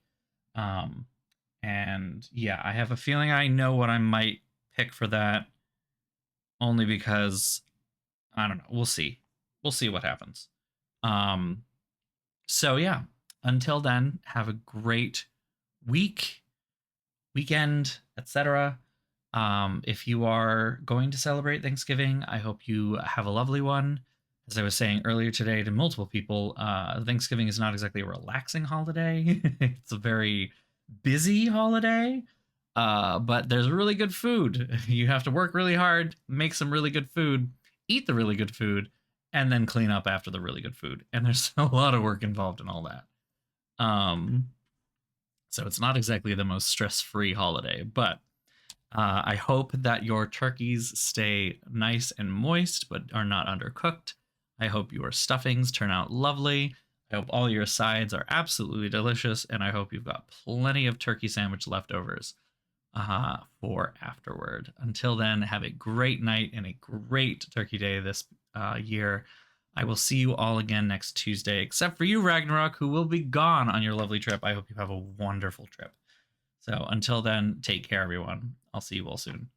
And yeah, I have a feeling I know what I might pick for that, only because I don't know. We'll see. We'll see what happens. So yeah, until then, have a great week, weekend, etc. If you are going to celebrate Thanksgiving, I hope you have a lovely one. As I was saying earlier today to multiple people, Thanksgiving is not exactly a relaxing holiday. It's a very busy holiday, but there's really good food. You have to work really hard, make some really good food, eat the really good food, and then clean up after the really good food. And there's a lot of work involved in all that. So it's not exactly the most stress-free holiday, but I hope that your turkeys stay nice and moist, but are not undercooked. I hope your stuffings turn out lovely. I hope all your sides are absolutely delicious, and I hope you've got plenty of turkey sandwich leftovers for afterward. Until then, have a great night and a great turkey day this year. I will see you all again next Tuesday, except for you, Ragnarok, who will be gone on your lovely trip. I hope you have a wonderful trip. So until then, take care, everyone. I'll see you all soon.